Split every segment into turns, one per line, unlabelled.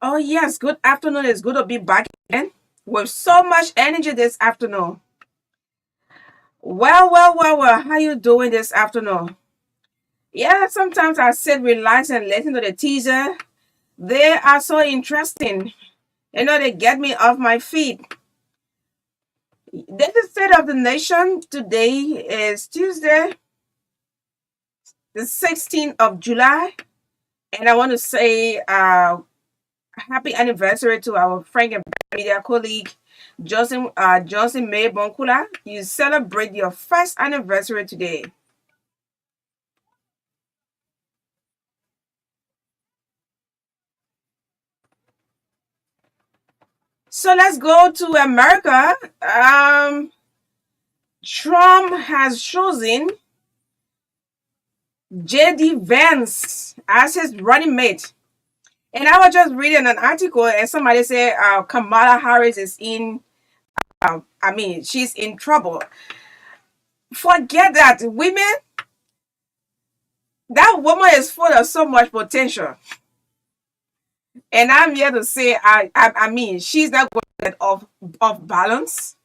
Oh, yes, good afternoon. It's good to be back again with so much energy this afternoon. Well. How you doing this afternoon? Yeah, sometimes I sit, relax, and listen to the teaser. They are so interesting. They get me off my feet. This is State of the Nation. Today is Tuesday, the 16th of July. And I want to say happy anniversary to our friend and media colleague, Johnson May Bonkula. You celebrate your first anniversary today. So let's go to America. Trump has chosen J.D. Vance as his running mate. And I was just reading an article, and somebody said Kamala Harris is she's in trouble. Forget that. That woman is full of so much potential. And I'm here to say, she's not going to get off balance.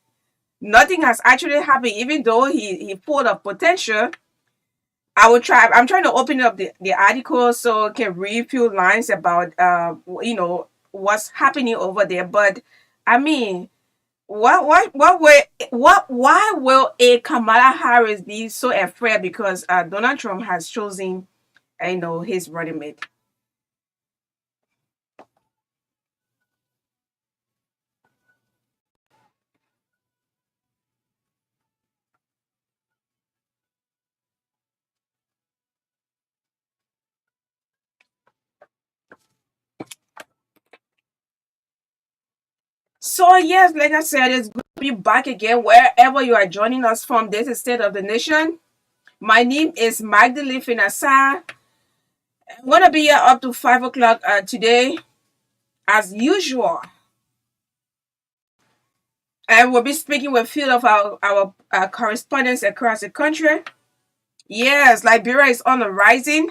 Nothing has actually happened, even though he full of potential. I'm trying to open up the article so I can read a few lines about what's happening over there. But I mean, why will a Kamala Harris be so afraid because Donald Trump has chosen his running mate? So yes, like I said, it's good to be back again wherever you are joining us from. This is State of the Nation. My name is Magdalene Saah. I'm gonna be here up to 5 o'clock today, as usual. And we'll be speaking with a few of our correspondents across the country. Yes, Liberia is on the rising.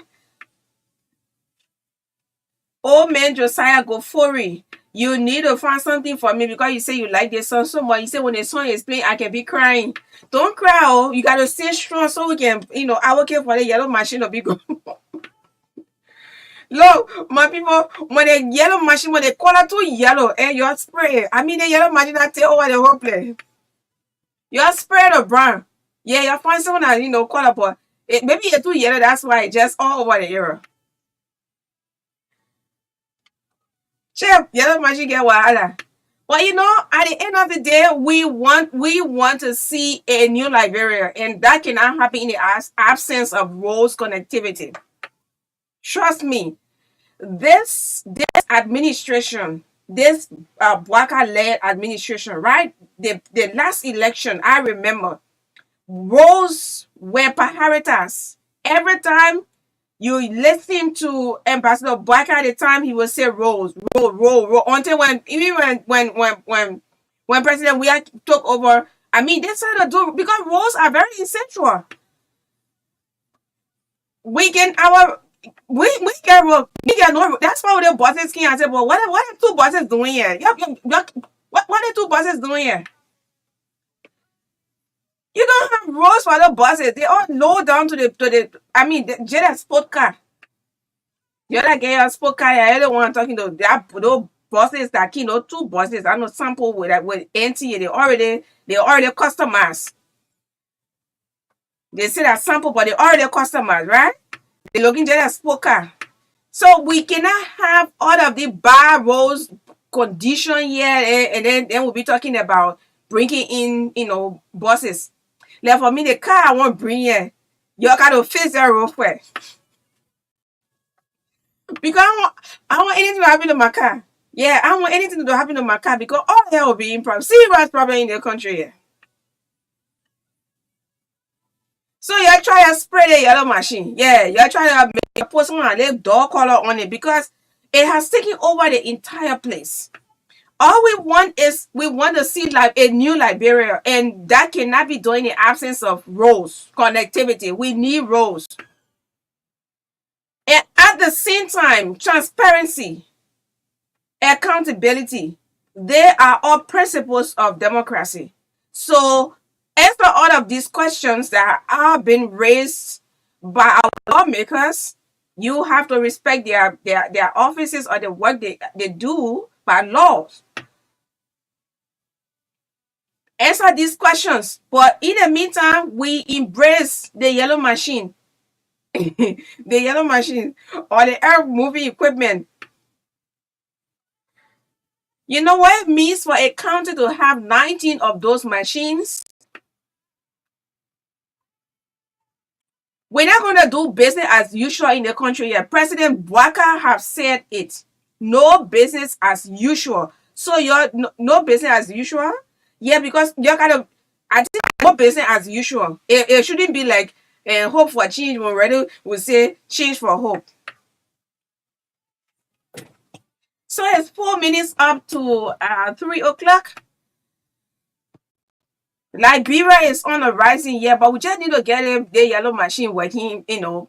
Old man Josiah Gofori, you need to find something for me because you say you like this song so much. You say when the song is playing, I can be crying. Don't cry, oh. You got to stay strong so we can, advocate for the yellow machine to be good. Look, my people, when the yellow machine, when they color too yellow, and you spray, the yellow machine I take over the whole place. You spray the brown. Yeah, you find someone that, color, but maybe you're too yellow, that's why it's just all over the area. Chef, yellow machine get wahala. But at the end of the day, we want to see a new Liberia, and that cannot happen in the absence of roads connectivity. Trust me, this administration, this Bwaka-led administration, right? The last election, I remember, roads were priorities. Every time you listen to Ambassador Bwaka at the time, he would say roads, road. Until when President Weah took over I mean, they try to do because roads are very essential. We can our we get road, we get no. That's why the buses came and said, "Well, what are two buses doing here? What are two buses doing here? You don't have roads for the buses. They all low down to the. I mean, the Jada sport car. The other guy a sport car. I don't want talking to that those buses that two buses. I know sample with that with NT. They already customized. They say that sample, but they already customized, right? They looking just a sport car. So we cannot have all of the bad roads condition here, and then we'll be talking about bringing in, buses. Like for me, the car I want to bring here, you got to fix that road first. Because I want anything to happen to my car. Yeah, I don't want anything to happen to my car because all hell will be in problem. Serious problem in the country here. So you try to spray the yellow machine. Yeah, you try to put some dog color on it because it has taken over the entire place. All we want is we want to see like a new Liberia, and that cannot be done in the absence of roads, connectivity. We need roads. And at the same time, transparency, accountability, they are all principles of democracy. So answer all of these questions that are being raised by our lawmakers. You have to respect their offices or the work they do by laws. Answer these questions. But in the meantime, we embrace the yellow machine, the yellow machine, or the earth moving equipment. You know what it means for a county to have 19 of those machines? We're not going to do business as usual in the country yet. President Bwaka have said it. No business as usual. So you're no business as usual? Yeah, because you're kind of, I think no business as usual. It shouldn't be like hope for change when already we say change for hope. So it's 4 minutes up to 3 o'clock. Liberia is on a rising year, but we just need to get the yellow machine working, you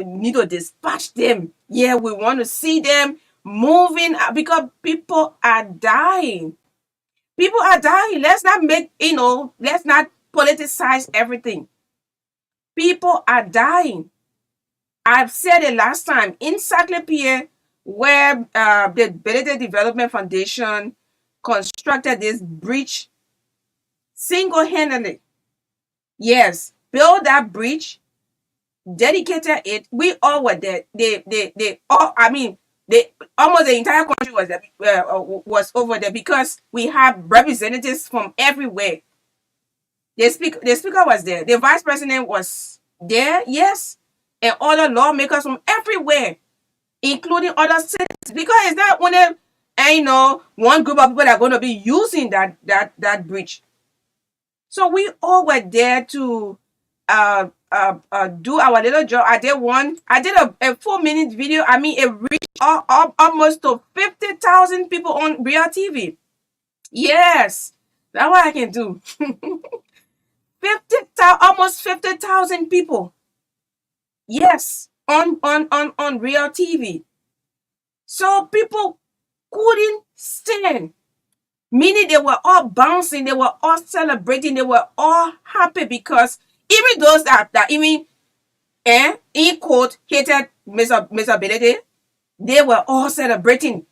need to dispatch them. Yeah, we want to see them moving because people are dying. People are dying. Let's not politicize everything. People are dying. I've said it last time. In Saclay, where the Ability Development Foundation constructed this bridge single-handedly. Yes, build that bridge, dedicated it. We all were there. They all. I mean, they almost the entire country was there, was over there because we have representatives from everywhere. The speaker was there. The vice president was there. Yes, and other lawmakers from everywhere, including other cities. Because it's not only one group of people that are going to be using that bridge. So we all were there to do our little job. I did a 4 minute video. I mean, it reached almost to 50,000 people on Real TV. Yes, that's what I can do. 50,000, almost 50,000 people. Yes, on Real TV. So people couldn't stand. Meaning they were all bouncing, they were all celebrating, they were all happy because even those that even in quote hated Miss Ability, they were all celebrating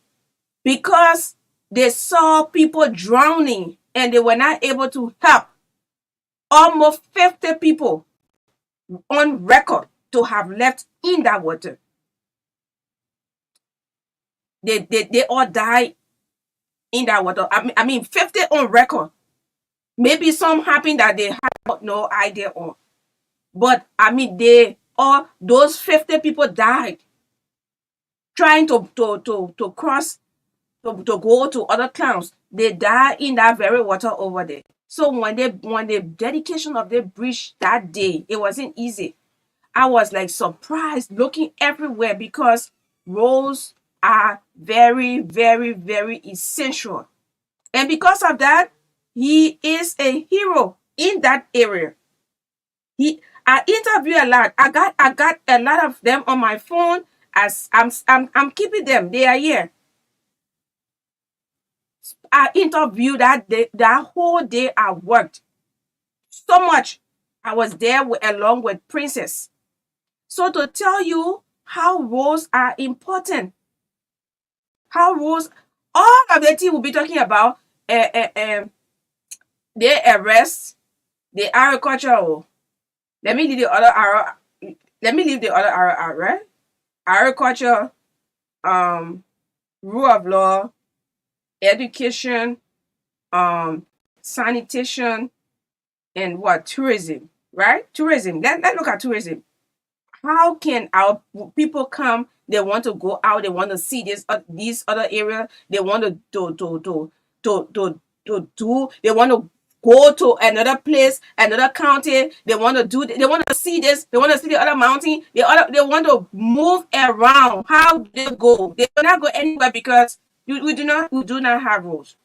because they saw people drowning and they were not able to help. Almost 50 people on record to have left in that water. They all died in that water. I mean 50 on record. Maybe some happened that they had no idea on. But I mean those 50 people died trying to cross to go to other towns. They died in that very water over there. So when the dedication of the bridge that day, it wasn't easy. I was like surprised looking everywhere because roads are very, very, very essential. And because of that, He is a hero in that area. He I interview a lot. I got a lot of them on my phone. As I'm keeping them. They are here. I interviewed that day, that whole day. I worked so much. I was there along with Princess. So to tell you how roles are important, how roles, all of the team will be talking about uh, uh, uh, the arrest, the agriculture. Oh. Let me leave the other arrow. Let me leave the other arrow out, right? Agriculture, um, rule of law, education, um, sanitation, and what, tourism, right? Tourism. Let's look at tourism. How can our people come? They want to go out. They want to see this these other areas. They want to do. They want to go to another place, another county. They want to do. They want to see this. They want to see the other mountain. They want to move around. How do they go? They do not go anywhere because we do not have roads.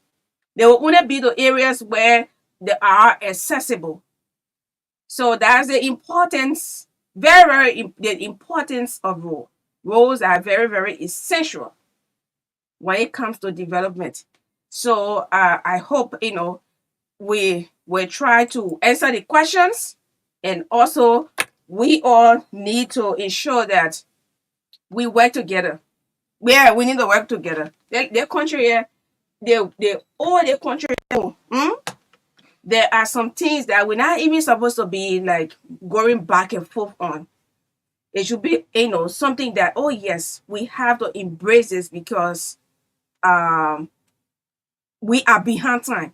They will only be the areas where they are accessible. So that's the importance, the importance of roads. Roads are very, very essential when it comes to development. So I hope we will try to answer the questions, and also we all need to ensure that we work together. Yeah, we need to work together. The country here, they all the country. There are some things that we're not even supposed to be like going back and forth on. It should be, something that, oh yes, we have to embrace this because um we are behind time.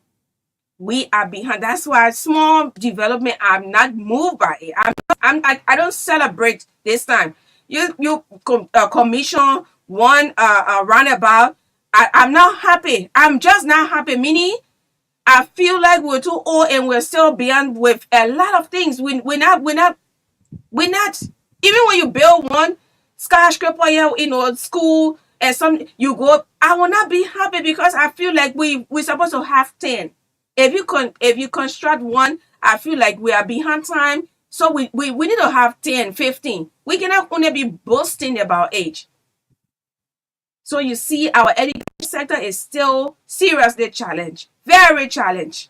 We are behind. That's why small development, I'm not moved by it. I don't celebrate this time. You commission one roundabout. I'm not happy. I'm just not happy. Meaning, I feel like we're too old and we're still behind with a lot of things. We're not. Even when you build one skyscraper here, school and some, you go. I will not be happy because I feel like we're supposed to have 10. If you construct one, I feel like we are behind time. So we need to have 10, 15. We cannot only be boasting about age. So you see, our education sector is still seriously challenged, very challenged.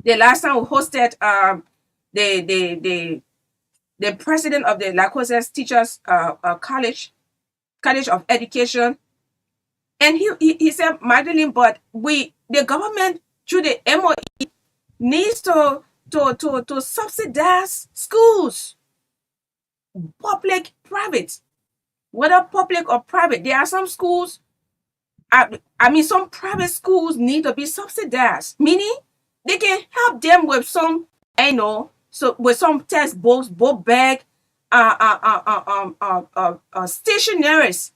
The last time we hosted the the the the president of the Lacoste Teachers College of Education, and he said, Magdalene, but the government through the MOE needs to subsidize schools, public, private, whether public or private. There are some schools. I mean, some private schools need to be subsidized, meaning they can help them with some, so with some textbooks, book bag, stationaries,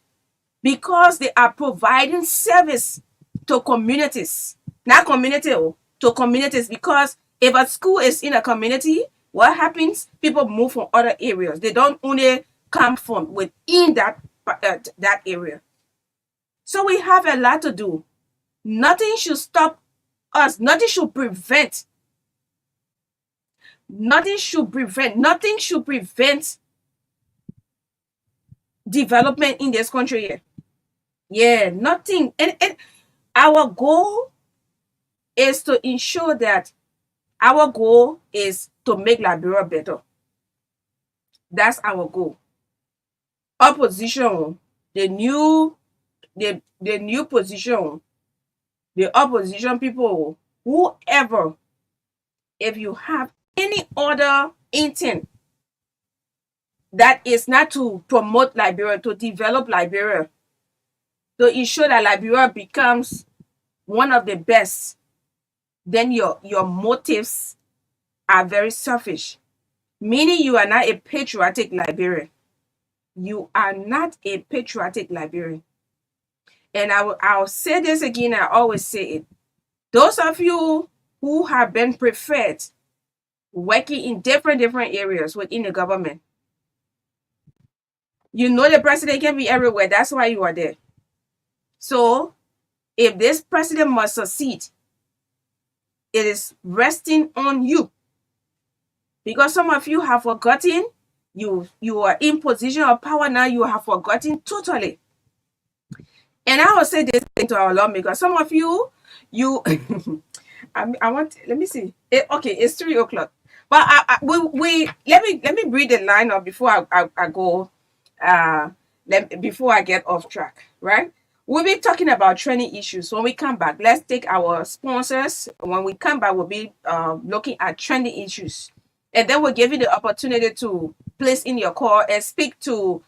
because they are providing service to communities, not community, to communities. Because if a school is in a community, what happens? People move from other areas. They don't only come from within that area. So we have a lot to do. Nothing should stop us. Nothing should prevent. Nothing should prevent. Nothing should prevent development in this country here. Yeah, nothing. And our goal is to ensure that our goal is to make Liberia better. That's our goal. Opposition, the new the new position, the opposition people, whoever, if you have any other intent that is not to promote Liberia, to develop Liberia, to ensure that Liberia becomes one of the best, then your motives are very selfish. Meaning you are not a patriotic Liberian. You are not a patriotic Liberian. And I'll say this again, I always say it. Those of you who have been preferred working in different areas within the government, the president can be everywhere. That's why you are there. So if this president must succeed, It is resting on you. Because some of you have forgotten. You are in position of power now. You have forgotten totally. And I will say this thing to our Lord, because some of you, you, I want. Let me see. Okay, it's 3 o'clock. But we let me read the line up before I go. Uh, before I get off track, right? We'll be talking about training issues when we come back. Let's take our sponsors. When we come back, we'll be looking at training issues, and then we'll give you the opportunity to place in your call and speak to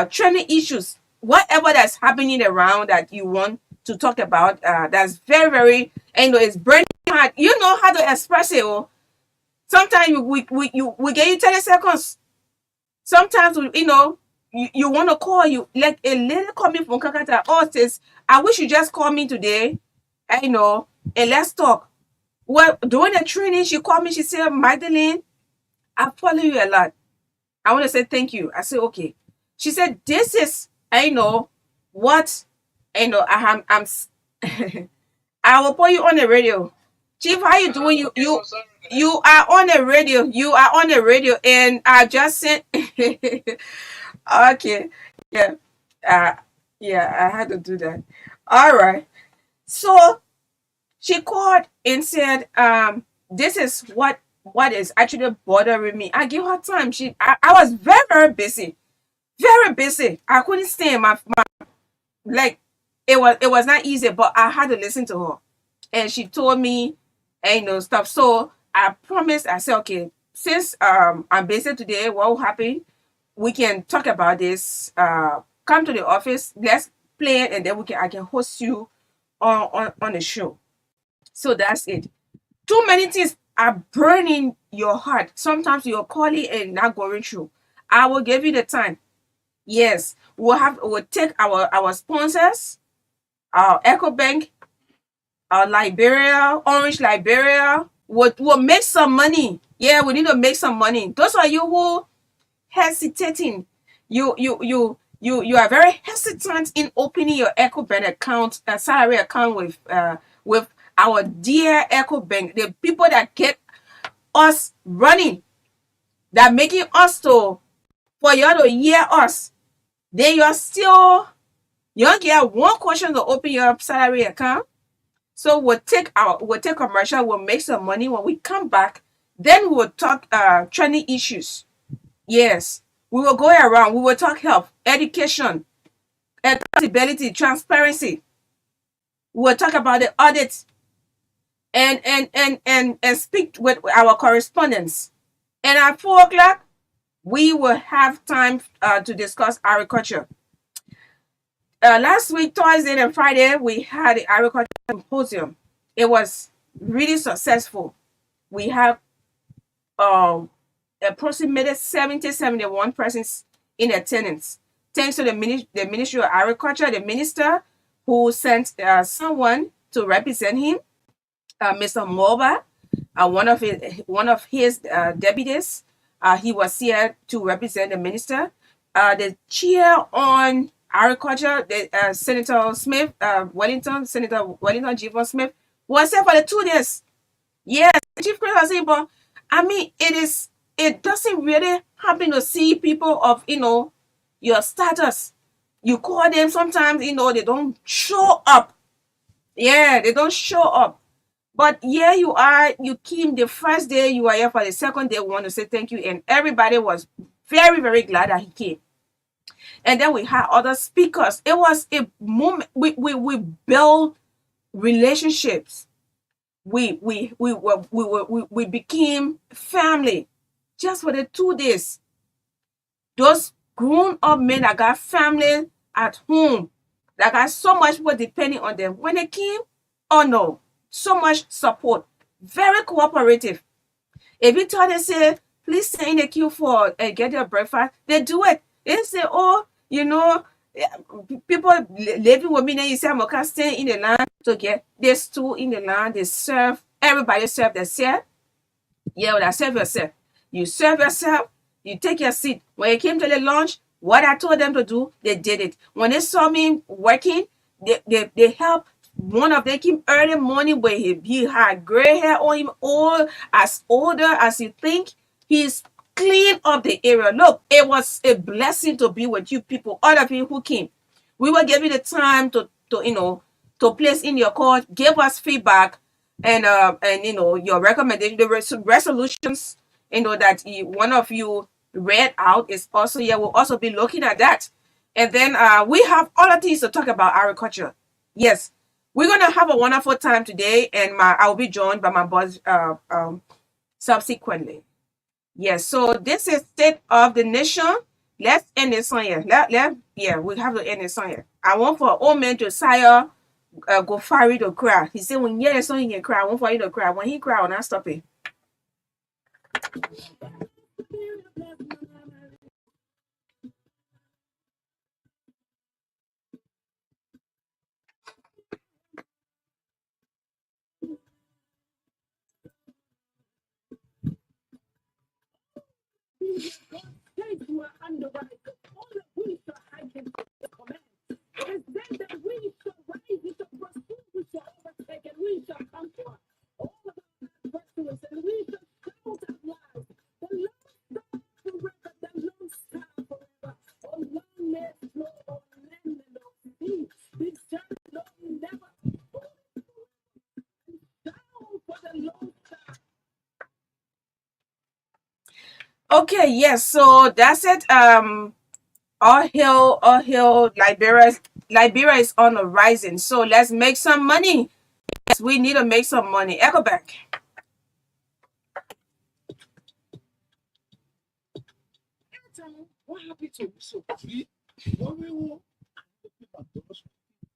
training issues, whatever that's happening around that you want to talk about. That's very, very, it's burning hard. You know how to express it. Oh. Sometimes we get you 30 seconds. Sometimes, you want to call you, like a lady coming from Kakata. Oh, says, I wish you just call me today, and let's talk. Well, during the training, she called me. She said, Magdalene, I follow you a lot. I want to say thank you. I said, okay. She said, this is, what, I'm I will put you on the radio. Chief, how you doing? You are on the radio. You are on the radio, and I just sent. Okay, yeah, uh, yeah, I had to do that. All right. So she called and said, this is what is actually bothering me. I give her time. I was very, very busy, very busy. I couldn't stand my like it was not easy, but I had to listen to her, and she told me, stuff. So I promised. I said, okay, since I'm busy today, what will happen? We can talk about this. Come to the office. Let's play it, and then I can host you on the show. So that's it. Too many things are burning your heart. Sometimes you're calling and not going through. I will give you the time. Yes, we'll take our sponsors, our Echo Bank, our Liberia, Orange Liberia. We'll make some money. Yeah, we need to make some money. Those are you who hesitating. You are very hesitant in opening your Echo Bank account, salary account with our dear Echo Bank. The people that get us running, that making us for you to hear us. Then you don't get one question to open your salary account. So we'll take commercial, we'll make some money. When we come back, then we'll talk training issues. Yes, we will go around. We will talk health, education, accountability, transparency. We'll talk about the audit and speak with our correspondents. And at 4 o'clock, we will have time to discuss agriculture. Last week, Thursday and Friday, we had the agriculture symposium. It was really successful. We have approximately 71 persons in attendance. Thanks to the Ministry of Agriculture, the minister who sent someone to represent him, Mr. Moba, one of his deputies. He was here to represent the minister. The chair on agriculture, Senator Smith, Senator Wellington G. Smith, was here for the 2 days. Yes, Chief Chris was saying, but it doesn't really happen to see people of your status. You call them sometimes, they don't show up. Yeah, they don't show up. But here you are, you came the first day, you are here for the second day. We want to say thank you. And everybody was very, very glad that he came. And then we had other speakers. It was a moment. We built relationships. We became family just for the 2 days. Those grown up men that got family at home, that got so much people depending on them. When they came, oh no, so much support, very cooperative. If you tell them, say, please stay in the queue for get your breakfast, they do it. They say, oh, people living with me, then you say, I'm okay, stay in the line to get this stool in the line. They serve, everybody serve themselves. Yeah, well, serve yourself. You serve yourself, you take your seat. When it came to the lunch, what I told them to do, they did it. When they saw me working, they helped one of them came early morning where he had gray hair on him, all as older as you think. He's clean up the area. Look, it was a blessing to be with you people, all of you who came. We will give you the time to to place in your call, give us feedback, and your recommendation, the resolutions, that one of you read out is also here. We'll also be looking at that. And then we have other things to talk about agriculture. Yes, we're gonna have a wonderful time today, and I'll be joined by my boss subsequently. Yes, so this is State of the Nation. Let's end this song here. Yeah, we have to end this song here. I want for old man Josiah go fiery to cry. He said when you hear the song, he can cry. I want for you to cry. When he cry, I'll not stop it. Okay, yes, so that's it. All hill, Liberia is on the rising. So let's make some money. Yes, we need to make some money. Echo back.
What happened to so free? What we will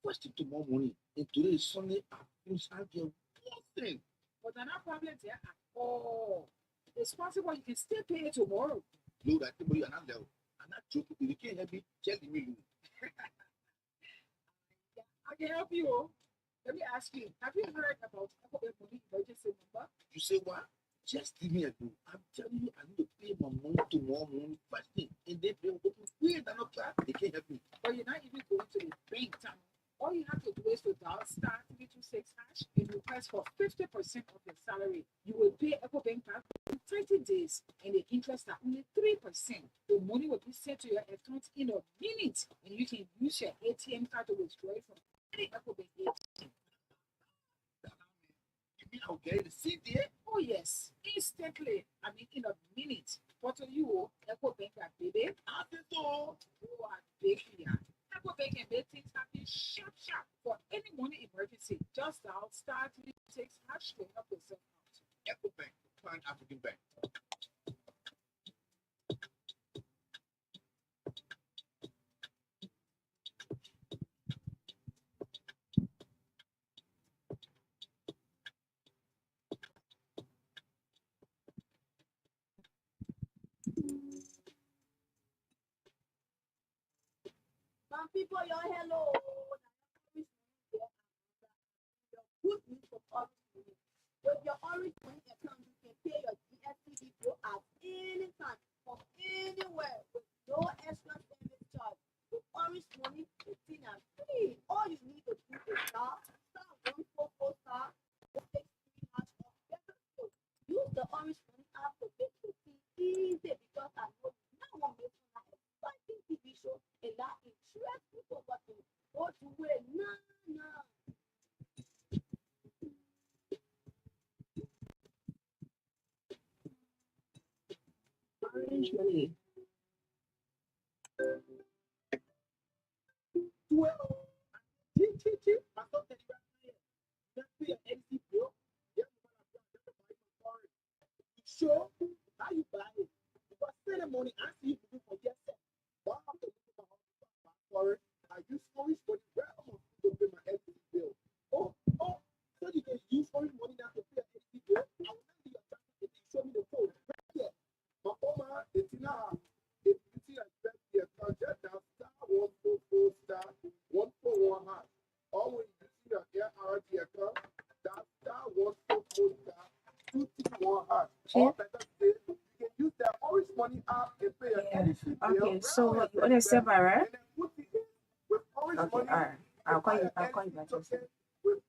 question to more money. And today is Sunday. You start your thing.
But they're not problems here at all. It's possible you can still pay it tomorrow.
No, that you are not there. I'm not joking. You can't help me. Tell me.
I can help you. Oh. Let me ask you, have you heard about money emergency number?
You say what? Just give me a clue. I'm telling you, I need to pay my money tomorrow morning first thing. And they pay weird and not clap. They can't help me.
But you're not even going to the bank time. All you have to do is to dial star 326 hash and request for 50% of your salary. You will pay EcoBank back in 30 days, and the interest are only 3%. The money will be sent to your account in a minute, and you can use your ATM card to withdraw it from any EcoBank ATM.
You mean I'll get the CD?
Oh yes, instantly. I mean in a minute. What are you, EcoBank baby?
I think so.
You are big here. EcoBank can make things happen sharp. For any money emergency, just dial star 326 hash to help yourself out.
EcoBank, Pan African Bank.
Some people, your hello. Good news for orange money. With your orange money account, you can pay your DSTV bill at any time from anywhere with no extra service charge. With orange money, it's in and free. All you need to do is star 144 star 163 hash or better still. Use the orange money app to make it easy because I know no one makes an exciting TV show and that interests people but to go to where nah.
Orange money.
Well, I thought that that's the NC bill. Yeah, sure, how you buy it? Because ceremony, I see you for yourself. Why am I looking for I use orange money where I'm going to pay my NC bill. Oh, so you can use orange money now to pay an NC bill? I will not be your traffic if you show me the code. Right here. My Oma, it's now. If you see a bet here, contact now star 144 star 141 hash. Or when you see your ARD account, that star 144 star 231 hash. Or better say, you can use the orange money app and pay your NC bill.
Okay, so you understand, right?
And then put it in with orange
Okay,
money.
all right. I'll call you back.
With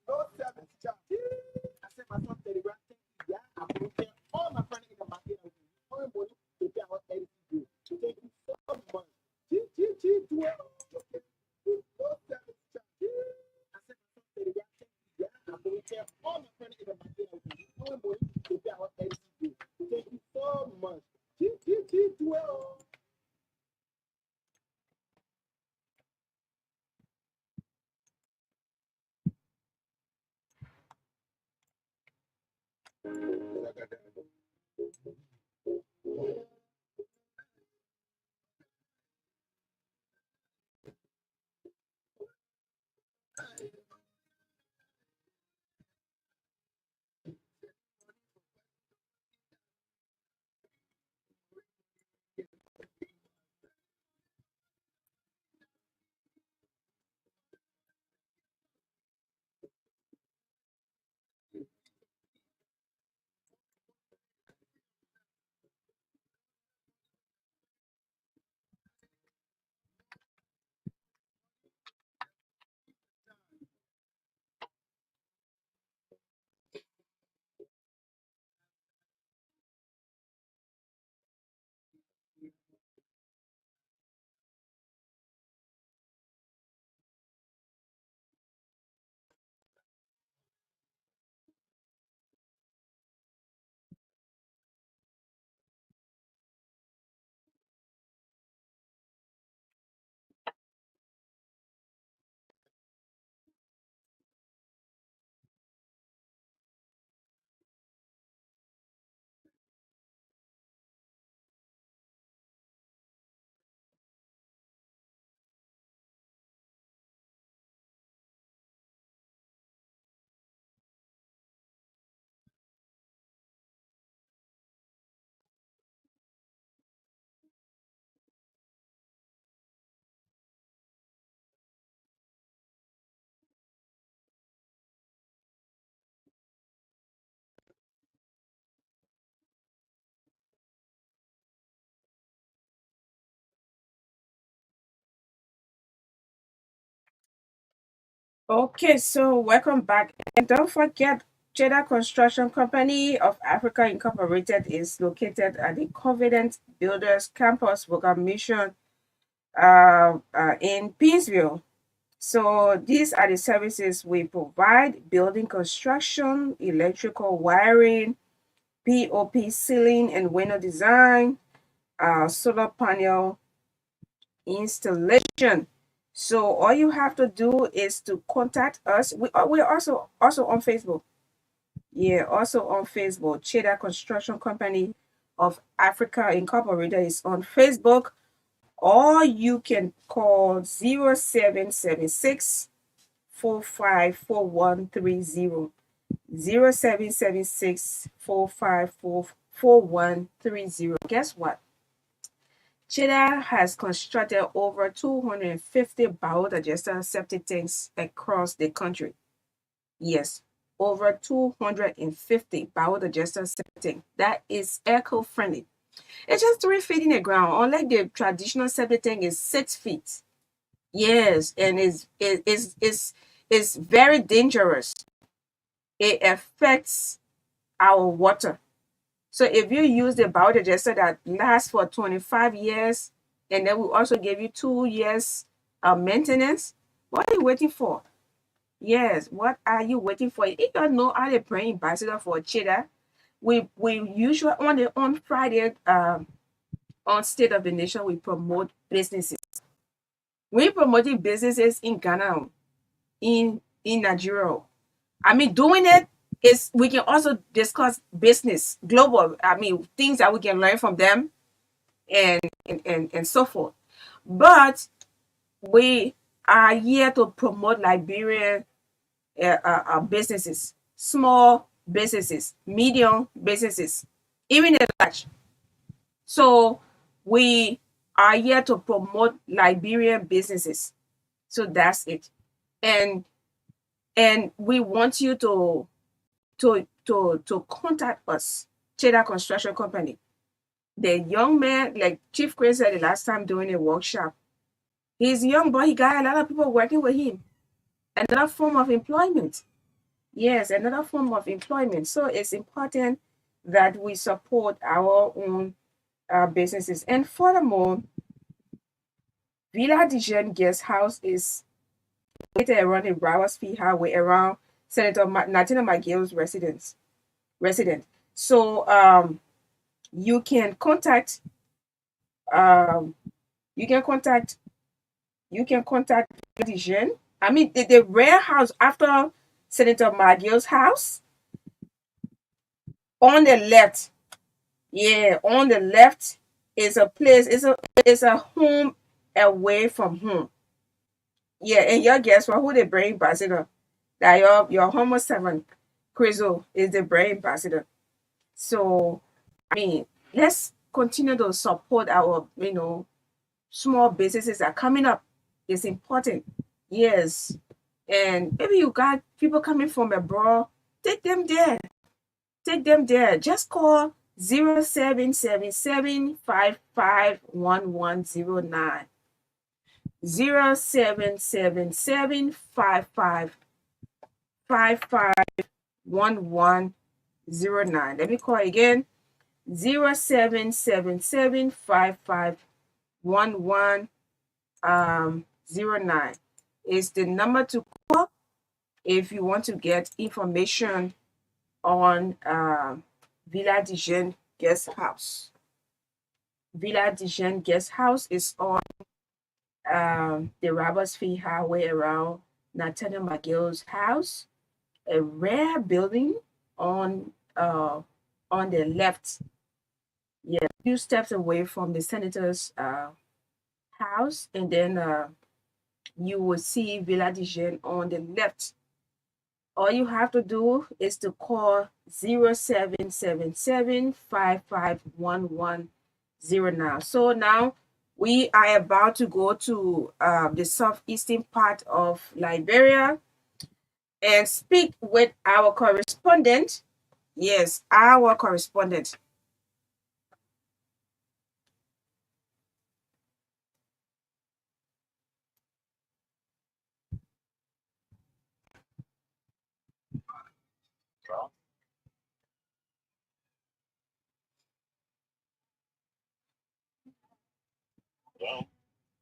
Okay, so welcome back. And don't forget, Cheddar Construction Company of Africa Incorporated is located at the Covenant Builders Campus, Vocal Mission, in Peaceville. So these are the services we provide: building construction, electrical wiring, POP ceiling and window design, solar panel installation. So all you have to do is to contact us. We're also on Facebook. Yeah, also on Facebook. Cheddar Construction Company of Africa Incorporated is on Facebook. Or you can call 0776-454130. Guess what? Cheddar has constructed over 250 biodigestal septic tanks across the country. Yes, over 250 biodigestal septic tanks. That is eco-friendly. It's just 3 feet in the ground, unlike the traditional septic tank is 6 feet. Yes, and it's very dangerous. It affects our water. So if you use the biodigester that lasts for 25 years, and then we also give you 2 years of maintenance, what are you waiting for? Yes, what are you waiting for? If you don't know how to bring ambassador for Cheddar, we usually on Friday on State of the Nation we promote businesses. We promoting businesses in Ghana, in Nigeria. I mean, doing it is we can also discuss business, global. I mean, things that we can learn from them and so forth. But we are here to promote Liberian businesses, small businesses, medium businesses, even the large. So we are here to promote Liberian businesses. So that's it. And we want you to contact us, Cheddar Construction Company. The young man, like Chief Chris said the last time doing a workshop, he's young, but he got a lot of people working with him. Another form of employment. Yes, another form of employment. So it's important that we support our own businesses. And furthermore, Villa Dijon Guest House is located around the Browers Fee Highway, around Senator Natina McGill's resident. So you can contact um, you can contact Dijon. I mean the rare house after Senator McGill's house on the left. Yeah, on the left is a place, is a home away from home. Yeah, and your guess what who they bring ambassador? That your homo servant Crizo is the brand ambassador. So I mean, let's continue to support our small businesses that are coming up. It's important. Yes. And maybe you got people coming from abroad, take them there. Take them there. Just call 0777 551109. 0777 551109. Let me call again. 0777 551109 is the number to call if you want to get information on Villa Dijon Guest House. Villa Dijon Guest House is on the Roberts Fee Highway around Nathaniel McGill's house, a rare building on the left. Yeah, a few steps away from the senator's house, and then you will see Villa Dijon on the left. All you have to do is to call 0777 551109. So now we are about to go to the southeastern part of Liberia and speak with our correspondent. Yes, our correspondent.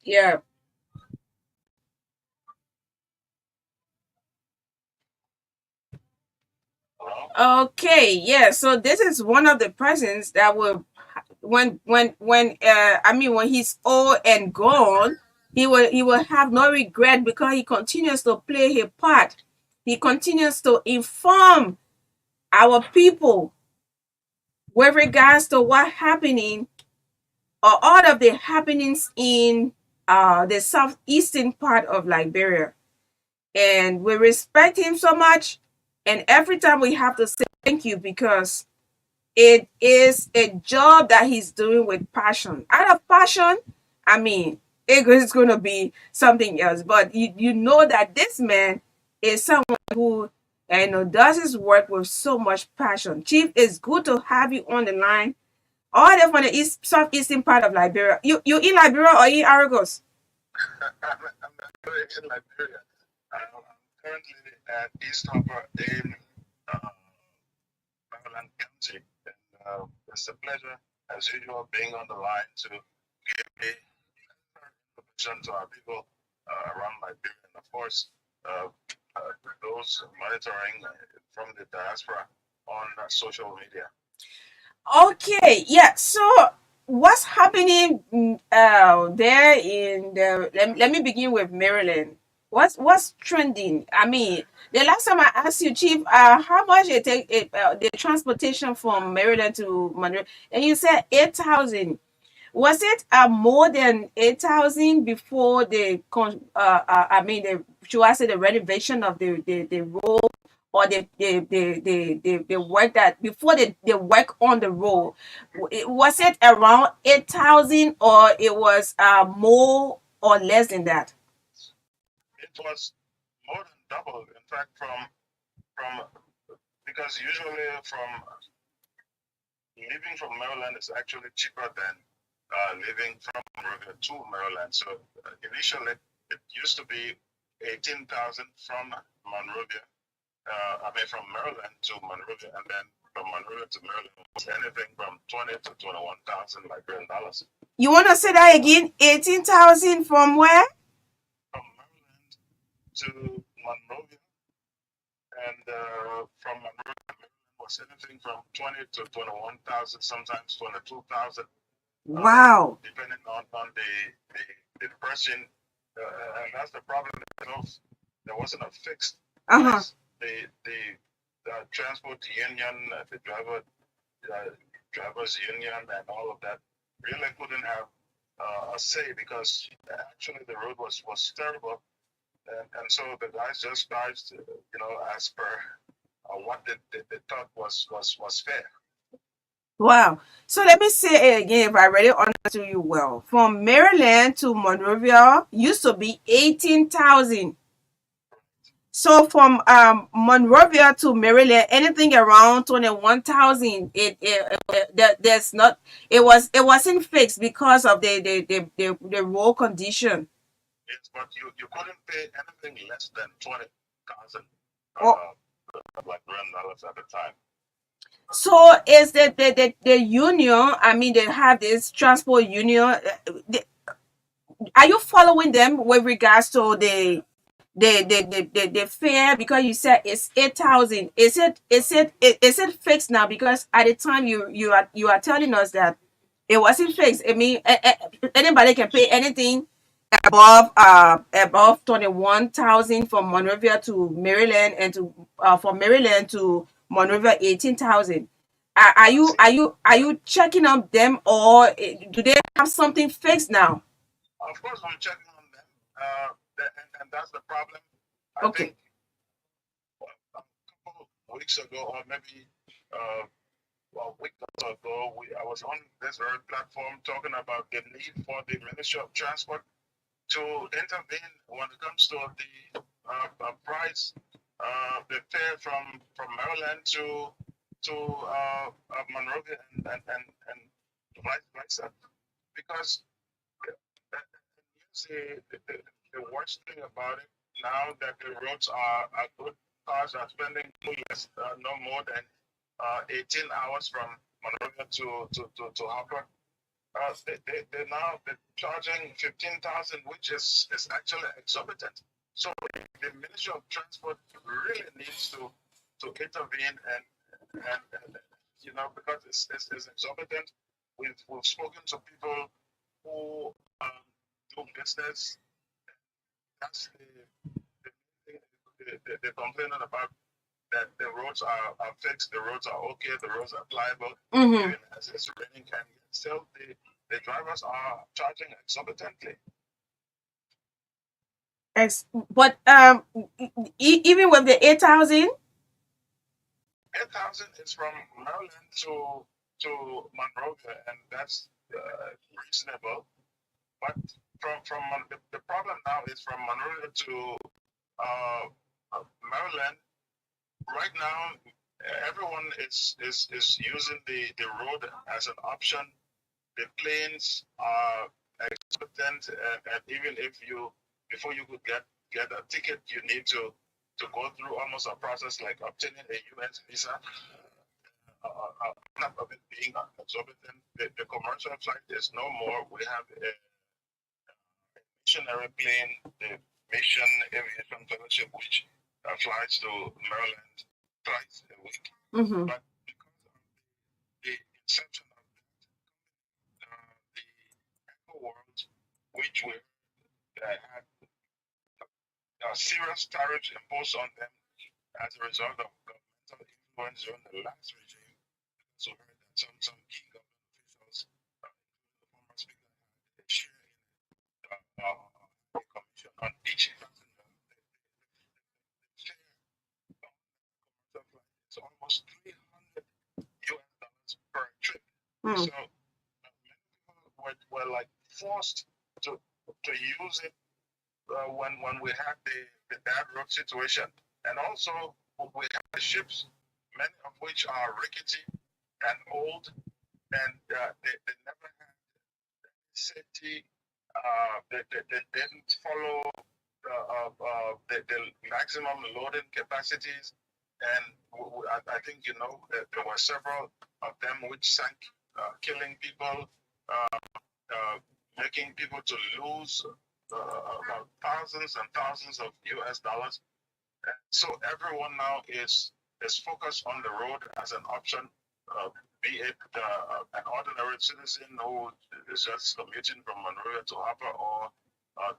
Yeah. Okay. Yeah. So this is one of the presents that will when he's old and gone, he will have no regret because he continues to play his part. He continues to inform our people with regards to what happening or all of the happenings in the southeastern part of Liberia. And we respect him so much. And every time we have to say thank you because it is a job that he's doing with passion. Out of passion, I mean, it is going to be something else. But you know that this man is someone who does his work with so much passion. Chief, it's good to have you on the line. All the way from the southeastern part of Liberia. You in Liberia or in Argos?
I'm in Liberia. I'm currently at East Harbour in Maryland County. And it's a pleasure, as usual, being on the line to give information to our people around Liberia. And of course, uh, those monitoring from the diaspora on social media.
Okay, yeah. So what's happening there in the let me begin with Maryland. What's trending? I mean, the last time I asked you, Chief, how much it take the transportation from Maryland to Monroe, and you said 8,000. Was it more than 8,000 before the should I say the renovation of the road or the work that before the work on the road? Was it around 8,000 or it was more or less than that?
It was more than double. In fact, from because usually from living from Maryland is actually cheaper than living from Monrovia to Maryland. So initially, it used to be 18,000 from Monrovia. From Maryland to Monrovia, and then from Monrovia to Maryland was anything from 20 to 21,000 Liberian dollars.
You want to say that again? 18,000 from where?
From Maryland to Monrovia, and from Monrovia was anything from 20 to 21,000, sometimes 22,000.
Wow.
Depending on the person. And that's the problem. There wasn't a fixed price. The transport union, the drivers union, and all of that really couldn't have a say because actually the road was terrible, and so the guys just charged, as per what they thought was fair.
Wow. So let me say it again if I really understood you well. From Maryland to Monrovia used to be 18,000. So from Monrovia to Maryland, anything around 21,000. There's not. It wasn't fixed because of the road condition.
Yes, but you couldn't pay anything less than 20,000
Oh,
like rand dollars at the time.
so is the union? I mean, they have this transport union. Are you following them with regards to the fare because you said it's 8,000? Is it fixed now? Because at the time you are telling us that it wasn't fixed. I mean, anybody can pay anything above 21,000 from Monrovia to Maryland and to from Maryland to Monrovia 18,000. Are you checking on them or do they have something fixed now?
Of course, I'm checking on them, and that's the problem. I
Okay.
think a couple of weeks ago, or maybe uh, a week or so ago, I was on this very platform talking about the need for the Ministry of Transport to intervene when it comes to the price, the fare from Maryland to Monrovia and vice versa, because see the worst thing about it now that the roads are good. cars are spending no more than 18 hours from Monrovia to Harper. They're now charging 15,000, which is actually exorbitant. So the Ministry of Transport really needs to intervene and because it's exorbitant. We've spoken to people who do business. That's the thing they're complaining about, that the roads are fixed, the roads are okay, the roads are pliable, even as it's raining, and still the drivers are charging exorbitantly.
But even with the 8,000.
8,000 is from Maryland to Monrovia, and that's reasonable. But from the problem now is from Monrovia to Maryland. Right now, everyone is using the road as an option. The planes are exorbitant, and even if before you could get a ticket, you need to go through almost a process like obtaining a U.S. visa. Of it being exorbitant, the commercial flight is no more. We have a missionary plane, the Mission Aviation Fellowship, which flies to Maryland twice a week. But because of the inception of the Echo World, which we had serious tariffs imposed on them as a result of governmental influence during the last regime. So heard that some key government officials, the former speaker, had a share in a commission on each passenger. The share on commercial flight is almost $300 per trip. So many people were like forced to use it when we had the bad road situation. And also, we have the ships, many of which are rickety and old, and they never had safety. They didn't follow the maximum loading capacities. And I think, there were several of them which sank, killing people, making people to lose about thousands and thousands of US dollars. So everyone now is focused on the road as an option, be it an ordinary citizen who is just commuting from Monrovia to Harper, or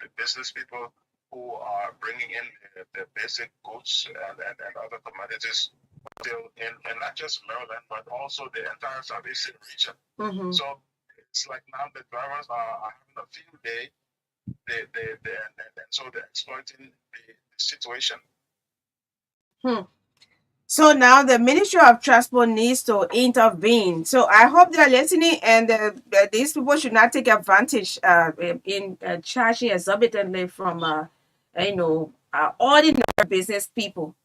the business people who are bringing in the basic goods and other commodities still in not just Maryland, but also the entire Southeastern region. So it's like now the drivers are having a field day, and so they're exploiting the situation.
So now the Ministry of Transport needs to intervene. So I hope they're listening, and these people should not take advantage in charging exorbitantly from ordinary business people.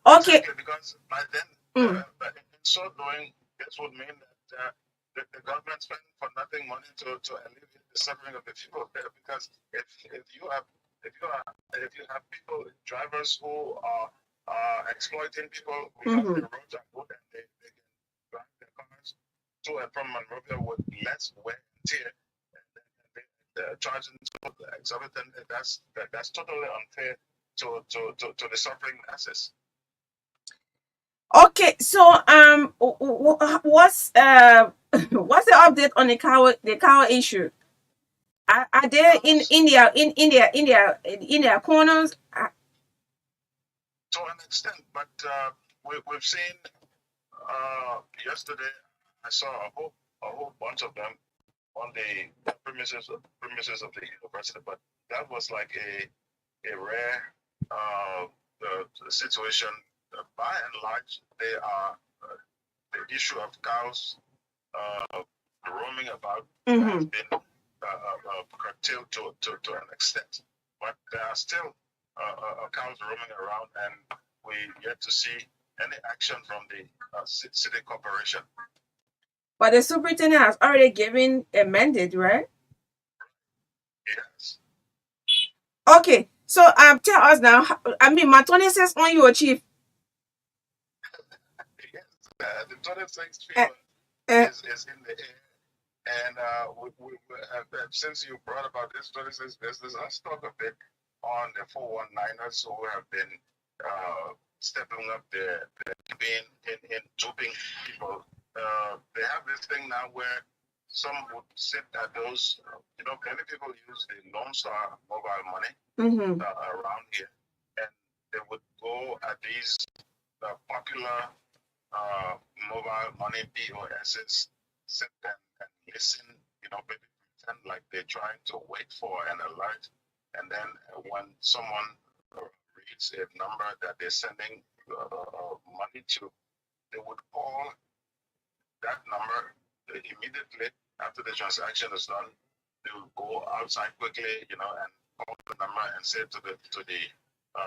Okay.
Exactly, because by then, but in so doing, this would mean that the government spending for nothing money to alleviate the suffering of the people there. Because if you have people, drivers who are exploiting people because the roads are good and they can drive their cars to and from Monrovia with less wear and tear, and they're charging exorbitant, that's totally unfair to the suffering masses.
Okay, so what's the update on the cow issue? Are they in their corners?
To an extent, but we've seen yesterday. I saw a whole bunch of them on the premises of the university, but that was like a rare situation. By and large, they are the issue of cows roaming about has been curtailed to an extent, but there are still cows roaming around, and we yet to see any action from the city corporation.
But the superintendent has already given a mandate, right?
Yes.
Okay, so tell us now. I mean, Matone says on you, Chief.
26
Uh,
fever
uh,
is in the air. And since you brought about this 26 business, let's talk a bit on the 419ers who have been stepping up their campaign in duping people. They have this thing now where some would sit at those, many people use the Lone Star mobile money
mm-hmm.
around here, and they would go at these popular uh, mobile money POSs, sit and listen, maybe pretend like they're trying to wait for an alert. And then when someone reads a number that they're sending money to, they would call that number immediately after the transaction is done. They will go outside quickly, and call the number and say to the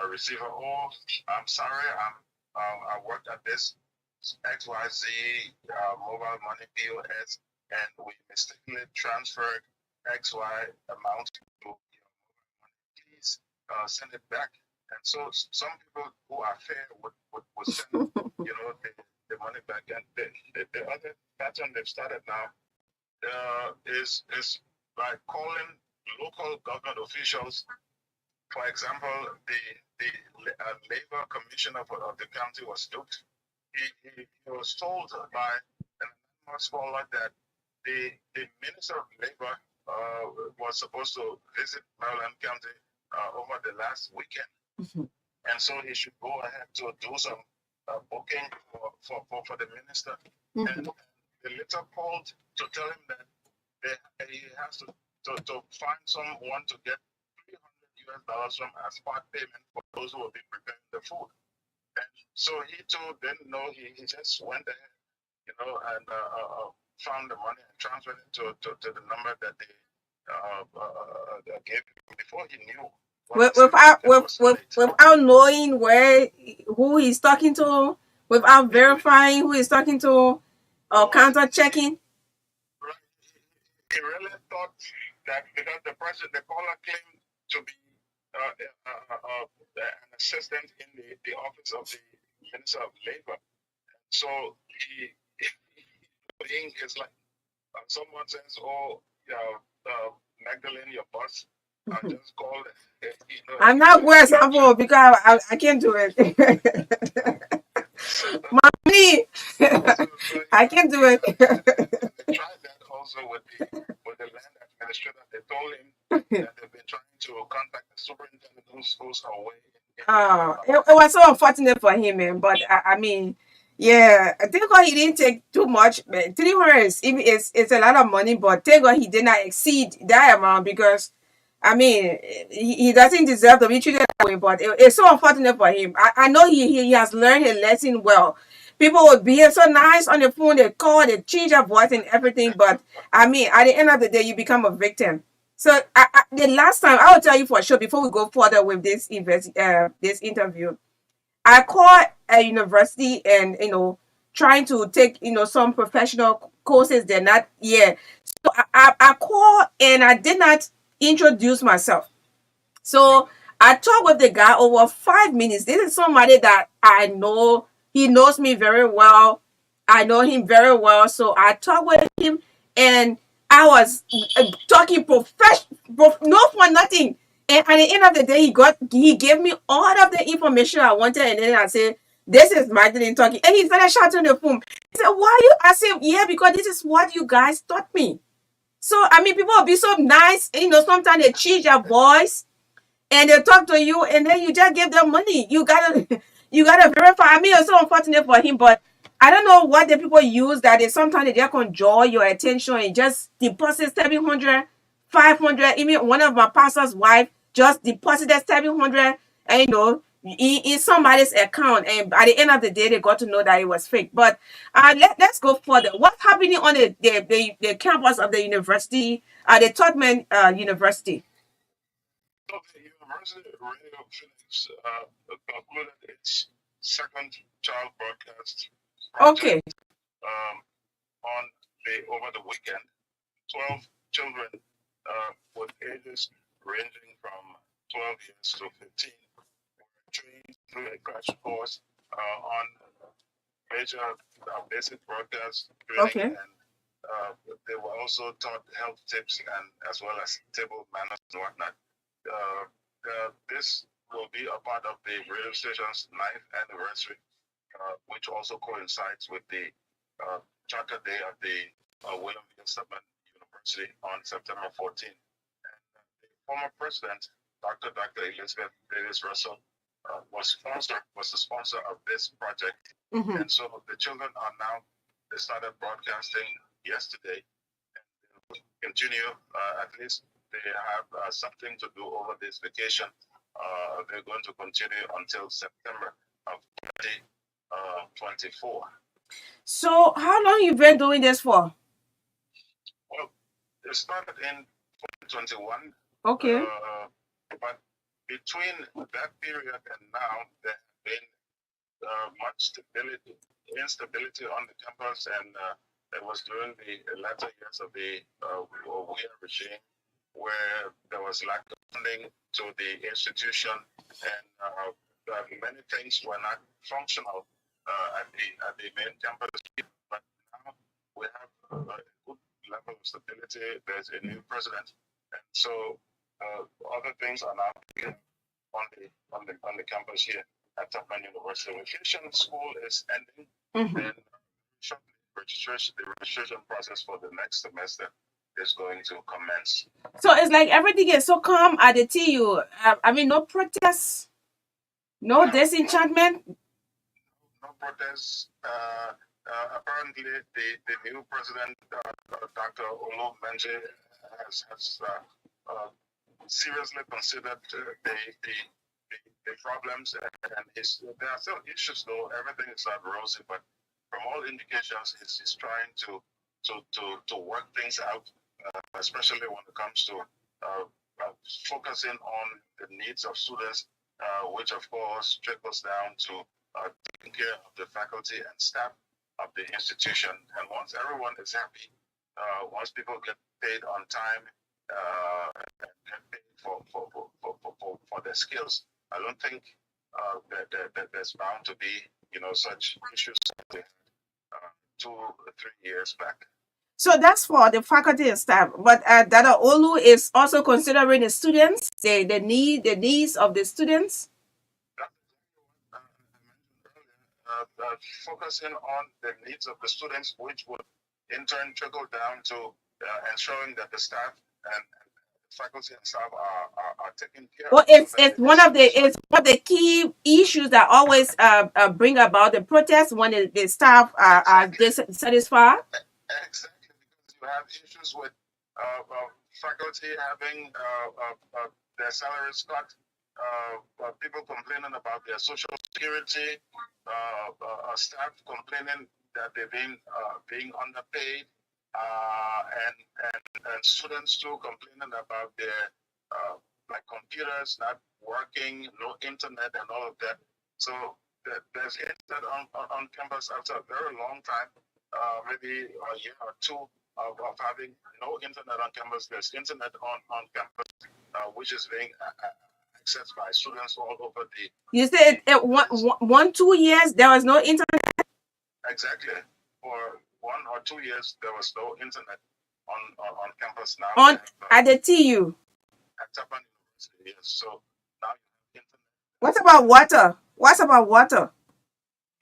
receiver, "Oh, I'm sorry, I worked at this XYZ mobile money POS, and we mistakenly transferred XY amount to your mobile money. Please send it back." And so some people who are fair would send, the money back. And the other pattern they've started now is by calling local government officials. For example, the labor commissioner of the county was duped. He was told by an anonymous caller that the minister of labor was supposed to visit Maryland County over the last weekend, and so he should go ahead to do some booking for the minister. And the letter called to tell him that he has to find someone to get $300 from as part payment for those who will be preparing the food. And so he too didn't know. He just went ahead, and found the money and transferred it to the number that they gave him before he knew.
Without knowing who he's talking to, without verifying who he's talking to, or counter checking.
He really thought that because the caller claimed to be an assistant in the office of the Minister of Labor. So being is like someone says, "Oh, Magdalene, your boss, just called."
I'm not going example because I can't do it. Mommy, I can't do it.
They tried that also with the land administrator. They told him that they've been trying to contact the superintendent who's away.
It was so unfortunate for him, man. But I mean, yeah, I think God he didn't take too much. Man. 300 it's a lot of money, but thank God he did not exceed that amount because I mean, he doesn't deserve to be treated that way, but it's so unfortunate for him. I know he has learned his lesson well. People would behave so nice on the phone, they call, they change their voice and everything, but I mean, at the end of the day, you become a victim. So the last time, I will tell you for sure, before we go further with this interview, I called a university and, trying to take, some professional courses. They're not, yeah. So I called and I did not introduce myself. So I talked with the guy over 5 minutes. This is somebody that I know. He knows me very well. I know him very well. So I talked with him and I was talking no for nothing. And at the end of the day, he gave me all of the information I wanted. And then I said, "This is Magdalene talking." And he started shouting on the phone. He said, "Why you?" I said, "Yeah, because this is what you guys taught me." So I mean, people will be so nice. Sometimes they change their voice and they talk to you, and then you just give them money. You gotta verify. I mean, it's so unfortunate for him, but I don't know what the people use that they sometimes they just conjure your attention and just deposit 700, 500. Even one of my pastor's wife just deposited 700, and in somebody's account, and at the end of the day, they got to know that it was fake. But let's go further. What's happening on the campus of the university, the Tubman University?
So the University of Radio Phoenix concluded its second child broadcast
Okay.
project over the weekend. 12 children with ages ranging from 12 years to 15 were trained through a crash course on major basic broadcast training,
Okay.
and they were also taught health tips and as well as table manners and whatnot. This will be a part of the radio station's 9th anniversary, which also coincides with the Charter Day of the William V. Tubman University on September 14th. And the former president, Dr. Elizabeth Davis Russell, was the sponsor of this project.
Mm-hmm.
And so the children are now, they started broadcasting yesterday, and they will continue, at least they have something to do over this vacation. They're going to continue until September of 2024.
So how long you been doing this for?
Well, it started in 2021.
Okay.
But between that period and now, there have been much instability on the campus, and it was during the latter years of the Weir regime where there was lack of funding to the institution, and many things were not functional at the main campus. But now we have a good level of stability. There's a new president, and so other things are now on the campus here at Tubman University. Vacation school is ending,
Mm-hmm.
and shortly the registration process for the next semester is going to commence.
So it's like everything is so calm at the TU. I mean, no protests, no disenchantment.
No protests. Apparently, the new president, Dr. Olu Menje, has seriously considered the problems, and there are still issues, though everything is not rosy, but from all indications, he's trying to work things out, especially when it comes to focusing on the needs of students, which of course trickles down to taking care of the faculty and staff of the institution. And once everyone is happy, once people get paid on time, and get paid for their skills, I don't think that there's bound to be such issues that we had 2 or 3 years back.
So that's for the faculty and staff. But Dada Olu is also considering the students, the needs of the students.
I mentioned earlier, focusing on the needs of the students, which would in turn trickle down to ensuring that the staff and faculty and staff are taken care
Well,
of.
it's one of the key issues that always bring about the protests when the staff are dissatisfied.
Exactly, because you have issues with faculty having their salaries cut, people complaining about their social security, staff complaining that they're being underpaid, and students too complaining about their like computers not working, no internet, and all of that. So there's internet on campus after a very long time, maybe a year or two of having no internet on campus. There's internet on campus, which is being accessed by students all over the.
You said 2 years there was no internet.
Exactly. For 1 or 2 years, there was no internet on campus. Now
On at the TU.
At Tubman University, yes. So now you have internet.
What about water? What about water?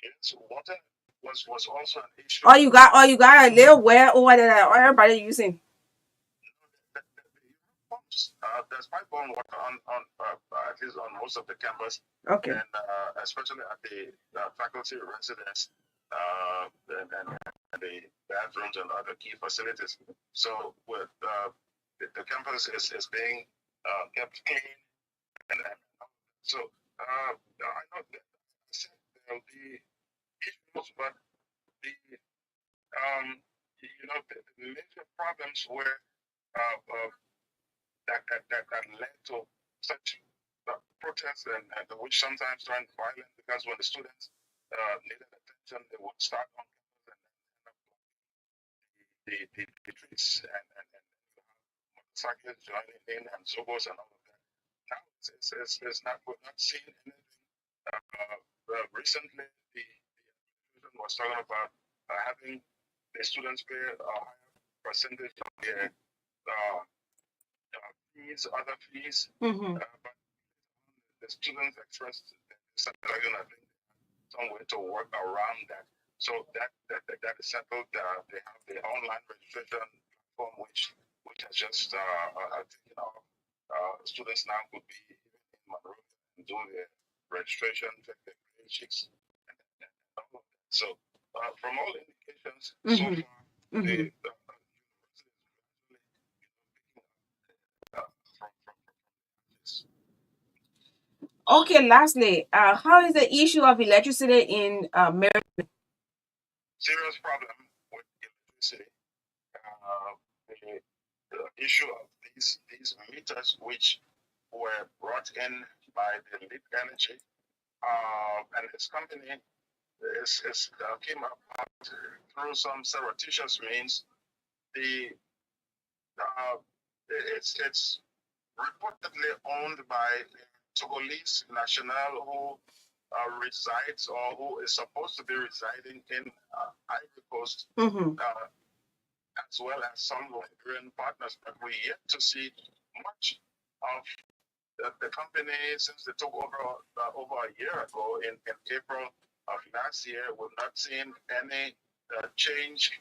Yes, water was also an issue.
You got a little well over there that everybody using.
Pumps. There's pipe-borne water on at least on most of the campus.
Okay.
And especially at the faculty residence, and the bathrooms and other key facilities. So with the campus is being kept clean, and so I know that there will be issues, but the the major problems were that led to such protests, and which sometimes turned violent, because when the students needed attention, they would start on campus and then the streets, and motorcycles joining in, and zogos and all of that. Now it's not, we're not seeing anything. Recently, the administration Maryland was talking about having the students pay a higher percentage of their fees, other fees,
Mm-hmm.
but the students expressed satisfaction. I think some way to work around that. So that is settled. They have the online registration platform, which has just taken off. Students now could be even in Monrovia and do their registration, check their grade sheets, and all of that. So from all indications, so
Mm-hmm.
far
Mm-hmm.
the university is gradually picking up from this.
Okay, lastly, how is the issue of electricity in Maryland?
Serious problem with electricity. Uh, the issue of these meters, which were brought in by the Leap Energy, and its company came about through some surreptitious means. The uh, it's reportedly owned by Togolese national who resides or who is supposed to be residing in Ivory Coast,
Mm-hmm.
as well as some Liberian partners, but we yet to see much of the company since they took over a year ago in April of last year. We've not seen any change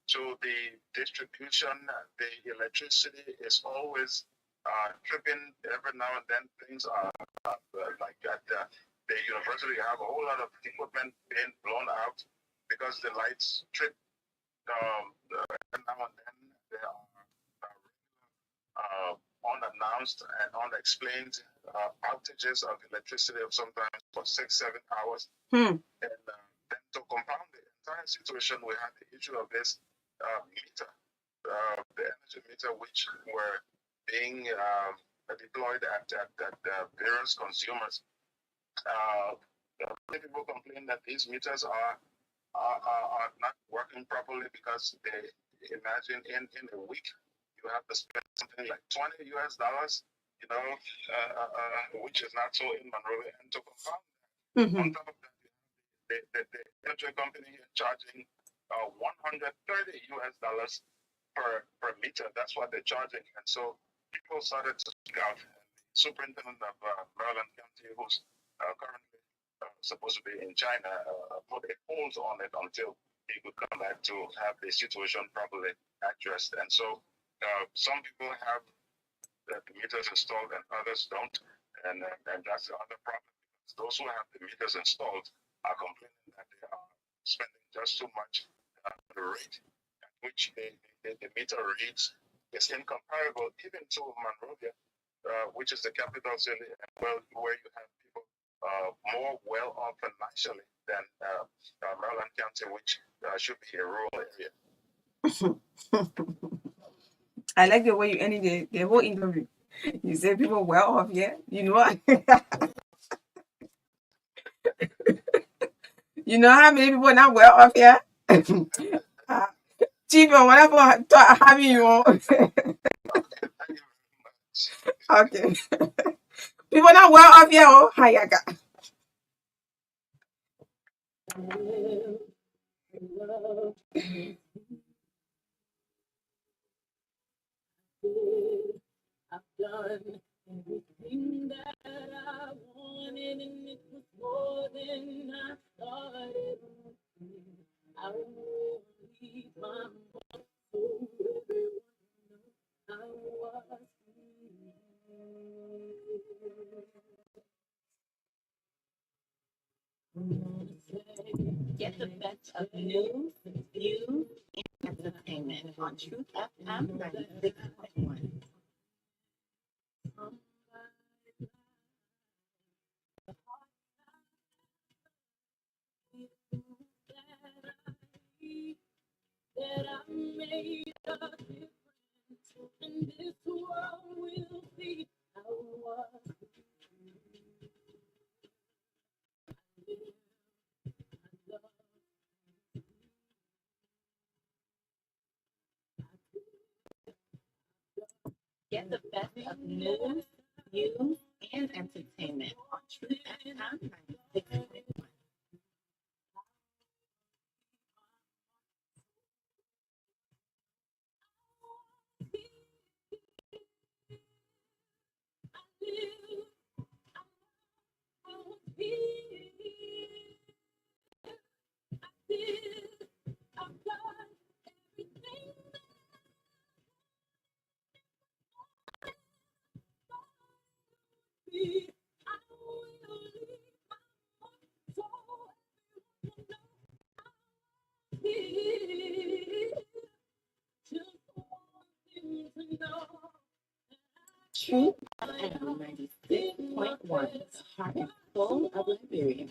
to the distribution. The electricity is always tripping every now and then. Things are like that. The university have a whole lot of equipment being blown out because the lights trip every now and then. There are unannounced and unexplained outages of electricity of sometimes for 6, 7 hours.
Hmm.
And then to compound the entire situation, we had the issue of this meter, the energy meter, which were being deployed at various consumers. Many people complain that these meters are not working properly because they imagine in a week you have to spend something like $20, which is not so in Monrovia. And to compound
Mm-hmm.
on top of that, the energy company is charging $130 per meter. That's what they're charging. And so people started to speak out. And the superintendent of Maryland County, who's currently supposed to be in China, put a hold on it until he could come back to have the situation properly addressed. And so some people have the meters installed and others don't. And that's the other problem. Because those who have the meters installed are complaining that they are spending just too much the rate at which the meter reads is incomparable even to Monrovia, which is the capital city, and where you have people more well off financially than Maryland County, which should be a rural area.
I like the way you ended the whole interview. You said people well off, yeah. You know what? You know how many people are not well off, yeah. Chief or whatever having you on.
Thank you very much.
Okay. People not well off, yeah. Oh, Hayaga.
I've done everything that I wanted, and it was more than I thought it would be. I will leave my mark so everyone knows I was free.
Get the best of news, views, and entertainment on Truth FM 96.1.
That I made a difference, and this world will see I was
Get the best of news, views, and entertainment on Truth FM 96.1. Truth FM 96.1, heart and soul of Liberia.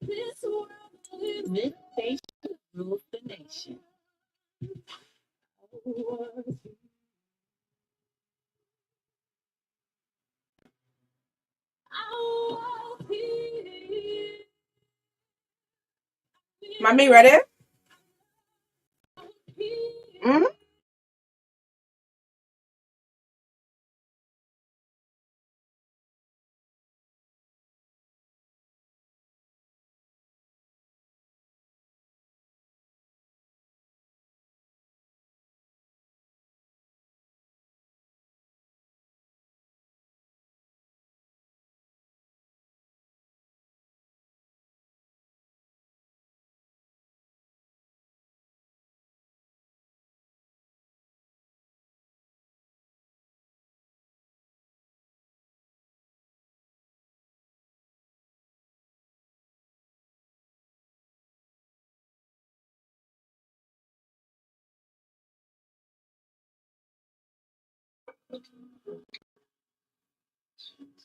This station rules the nation.
Mommy, ready? Hmm.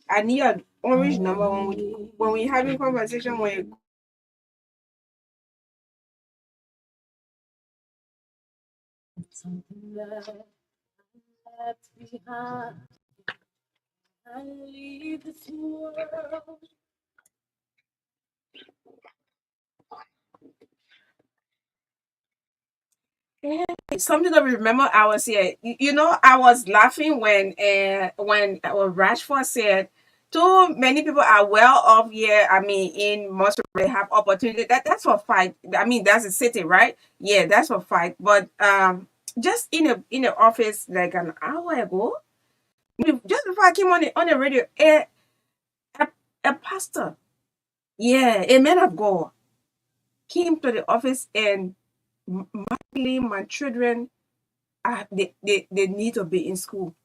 I need an orange number when we having conversation when
Something that I left behind. I leave this world.
something to remember. I was here. I was laughing when Rashford said, "Too many people are well off here. I mean, in most of they have opportunity. That's for fight. I mean, that's a city, right? Yeah, that's for fight. But just in the office like an hour ago, just before I came on the radio, a, a pastor, yeah, a man of God, came to the office and Magdalene, my children, they need to be in school.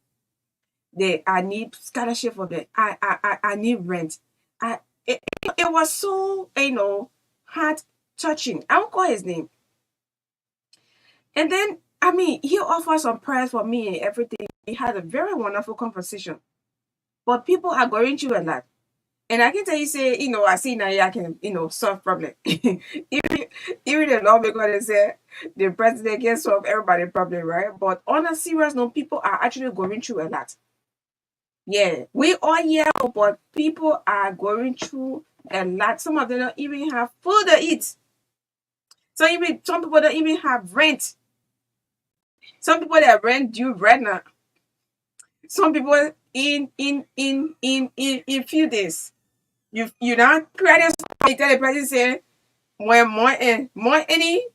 I need scholarship for them. I need rent. I it was so heart touching. I won't call his name. And then I mean he offered some prayers for me and everything. We had a very wonderful conversation. But people are going through a lot. And I can tell you, say, I see now I can, solve problem. even, even the lawmaker, they say the president can solve everybody's problem, right? But on a serious note, people are actually going through a lot. Yeah, we all here, but people are going through a lot. Some of them don't even have food to eat. So even some people don't even have rent. Some people that rent due right now. Some people in few days. You not credit you tell the president say when more any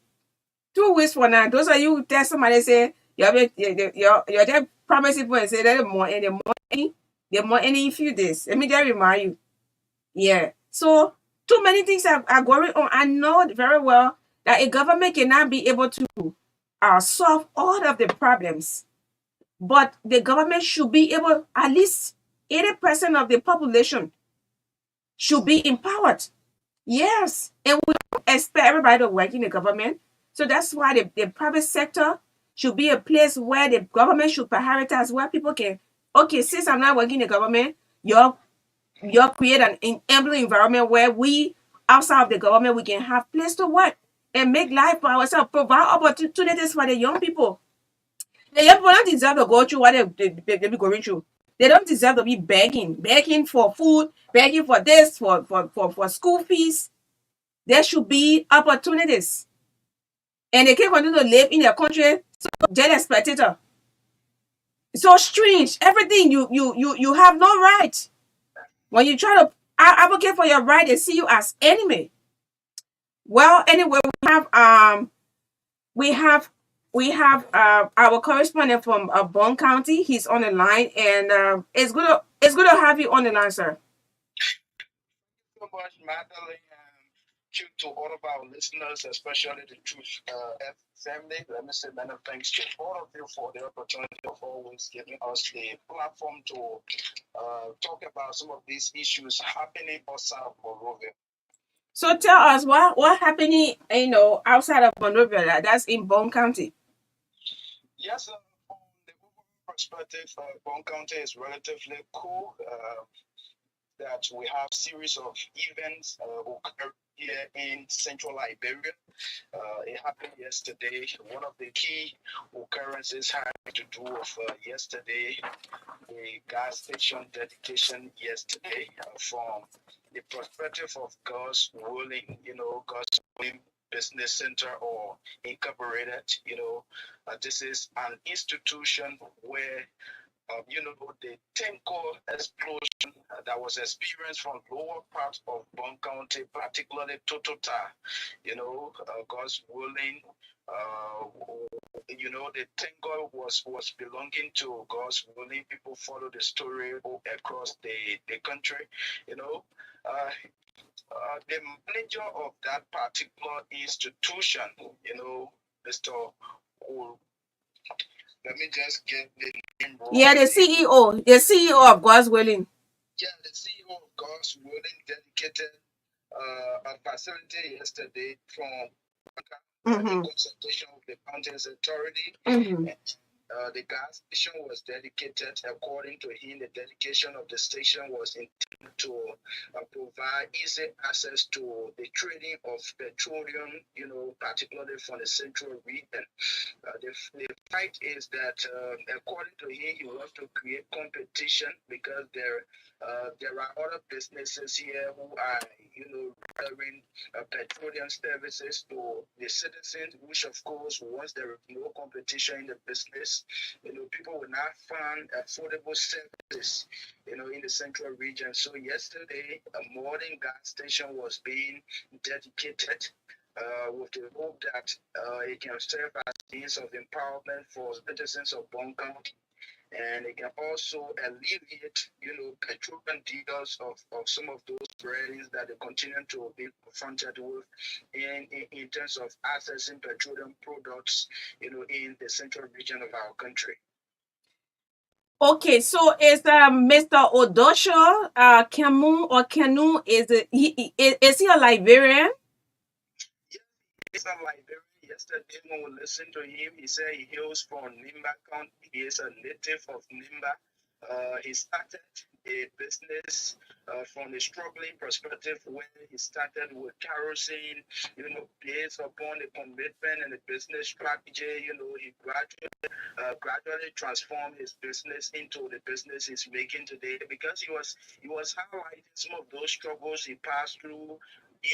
2 weeks from now, those of you who tell somebody say you're just promise people and say that the more any in few days. Let me just remind you. Yeah. So too many things are going on. I know very well that a government cannot be able to solve all of the problems, but the government should be able at least 80% of the population should be empowered. Yes. And we don't expect everybody to work in the government. So that's why the private sector should be a place where the government should prioritize where people can, okay, since I'm not working in the government, you'll create an enabling environment where we outside of the government we can have place to work and make life for ourselves, provide opportunities for the young people. The young people don't deserve to go through what they be going through. They don't deserve to be begging for food, begging for this, for school fees. There should be opportunities. And they can't continue to live in their country so jealous spectator. So strange. Everything you have no right. When you try to advocate for your right, they see you as enemy. Well, anyway, we have we have our correspondent from Bond County. He's on the line, and it's good to have you on the line, sir.
So much, Magdalene, to all of our listeners, especially the Truth family. Let me say many thanks to all of you for the opportunity of always giving us the platform to talk about some of these issues happening outside of Monrovia.
So tell us what happening, outside of Monrovia. That's in Bone County.
Yes, from the overall perspective, Bond County is relatively cool. That we have series of events occurring here in central Liberia. It happened yesterday. One of the key occurrences had to do with yesterday, the gas station dedication yesterday from the perspective of God's willing, God's willing business center or incorporated, this is an institution where the Tenko explosion that was experienced from lower part of Bon County, particularly Totota, God's willing, uh, the Tenko was belonging to God's willing. People follow the story across the country, you know. Uh, the manager of that particular institution, Mr. Ol- let me just get the name
Yeah,
wrong.
the CEO of God's Willing.
Yeah, the CEO of God's Willing dedicated a facility yesterday from in
Mm-hmm.
consultation with the county's authority.
Mm-hmm.
The gas station was dedicated, according to him, the dedication of the station was intended to provide easy access to the trading of petroleum, particularly from the central region. The fight is that, according to him, he wants to create competition because there are other businesses here who are, rendering petroleum services to the citizens, which of course, once there is no competition in the business, people will not find affordable services, in the central region. So yesterday, a modern gas station was being dedicated with the hope that it can serve as means of empowerment for citizens of Bon County, and it can also alleviate, petroleum dealers of some of those burdens that they continue to be confronted with in terms of accessing petroleum products, in the central region of our country.
Okay, so is Mr. Odosho Camus or Canu, is he a Liberian?
He's a Liberian. Yesterday, when we listened to him, he said he hails from Nimba County. He is a native of Nimba. He started a business from a struggling perspective where he started with kerosene, based upon the commitment and the business strategy. He gradually transformed his business into the business he's making today because he was highlighting some of those struggles he passed through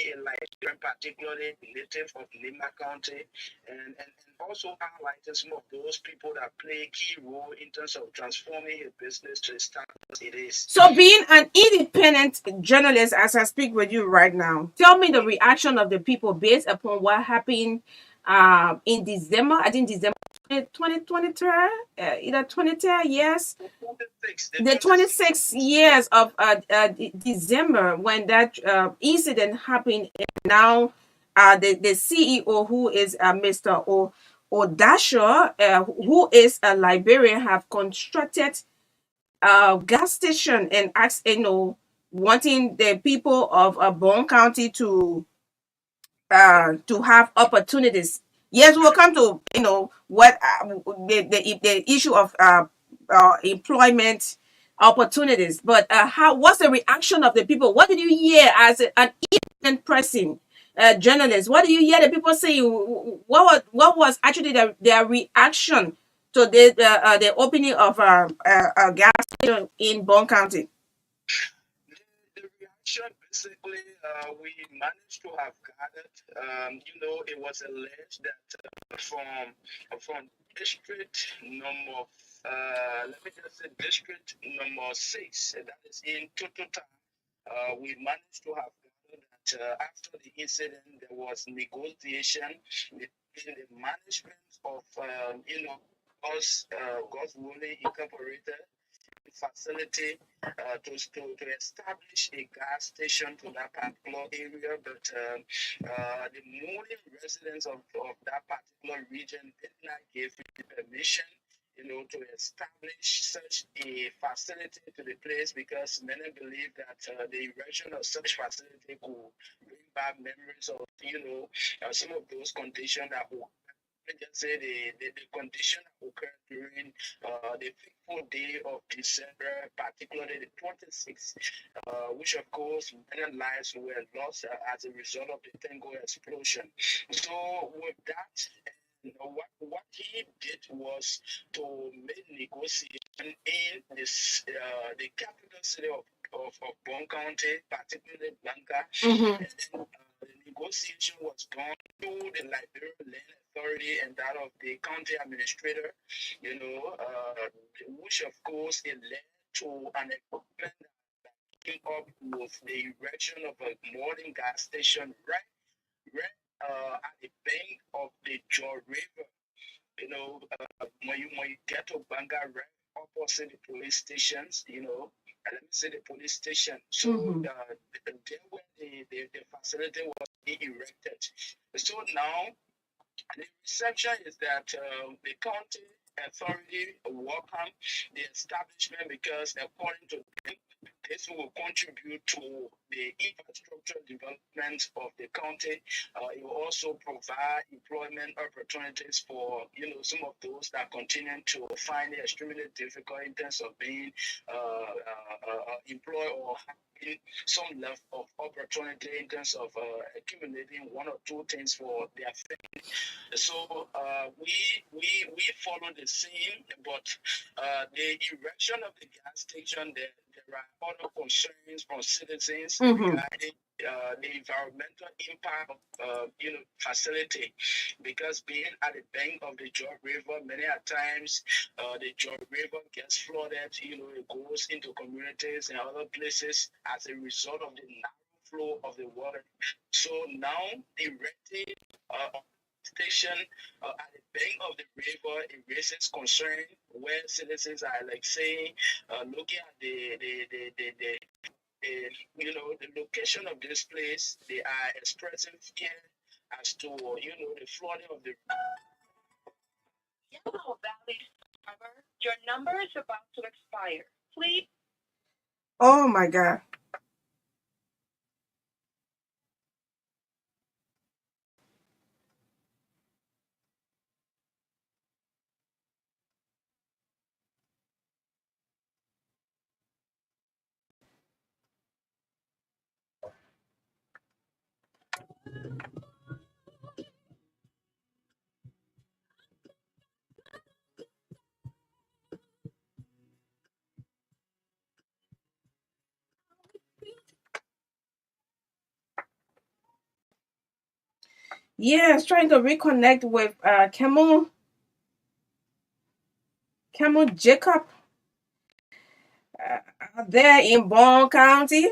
in Nigeria, particularly native of Lima County, and also highlighting some of those people that play a key role in terms of transforming a business to the status it is.
So being an independent journalist, as I speak with you right now, tell me the reaction of the people based upon what happened in December. I think December 2023, either 2010, yes. The 26 years of December when that incident happened, and now the CEO, who is Mr. Odasho, who is a Liberian, have constructed gas station and ask, wanting the people of Bon County to have opportunities. Yes, we'll come to what the issue of employment opportunities. But how what's the reaction of the people? What did you hear as an independent person, journalist? What did you hear the people say? What was actually their reaction to the opening of a gas station in Bon County?
The reaction basically, we managed to have gathered. It was alleged that from district number, let me just say district number 6, that is in Tututa, we managed to have gathered that after the incident, there was negotiation between in the management of, God's Willing Incorporated facility to establish a gas station to that particular area, but the moving residents of that particular region did not give me permission, to establish such a facility to the place because many believe that the erection of such facility could bring back memories of, some of those conditions that will just say the condition that occurred during the fateful day of December, particularly the 26th, which of course many lives were lost as a result of the Tango explosion. So with that, what he did was to make negotiation in the capital city of Bon County, particularly Blanca.
Mm-hmm.
And then the negotiation was done through the Liberian Land Authority and that of the county administrator, which of course it led to an agreement that came up with the erection of a modern gas station right at the bank of the Jaw River. When you get to Banga, right opposite the police stations, let me say the police station. So
Mm-hmm.
there where the facility was being erected. So now the reception is that the county authority welcome the establishment because according to them, this will contribute to the infrastructure development of the county. It will also provide employment opportunities for some of those that continue to find it extremely difficult in terms of being employed or having some level of opportunity in terms of accumulating one or two things for their family. So we follow the same, but the erection of the gas station, there are other concerns from citizens
Mm-hmm.
regarding the environmental impact of facility, because being at the bank of the Jaw River, many a times the Jaw River gets flooded. It goes into communities and other places as a result of the narrow flow of the water. So now erecting station at the bank of the river, it raises concern where citizens are like saying, looking at the location of this place, they are expressing fear as to the flooding of the.
Yellow Valley Harbor, your number is about to expire. Please.
Oh my God. Yes, trying to reconnect with Camel Jacob there in Bon County.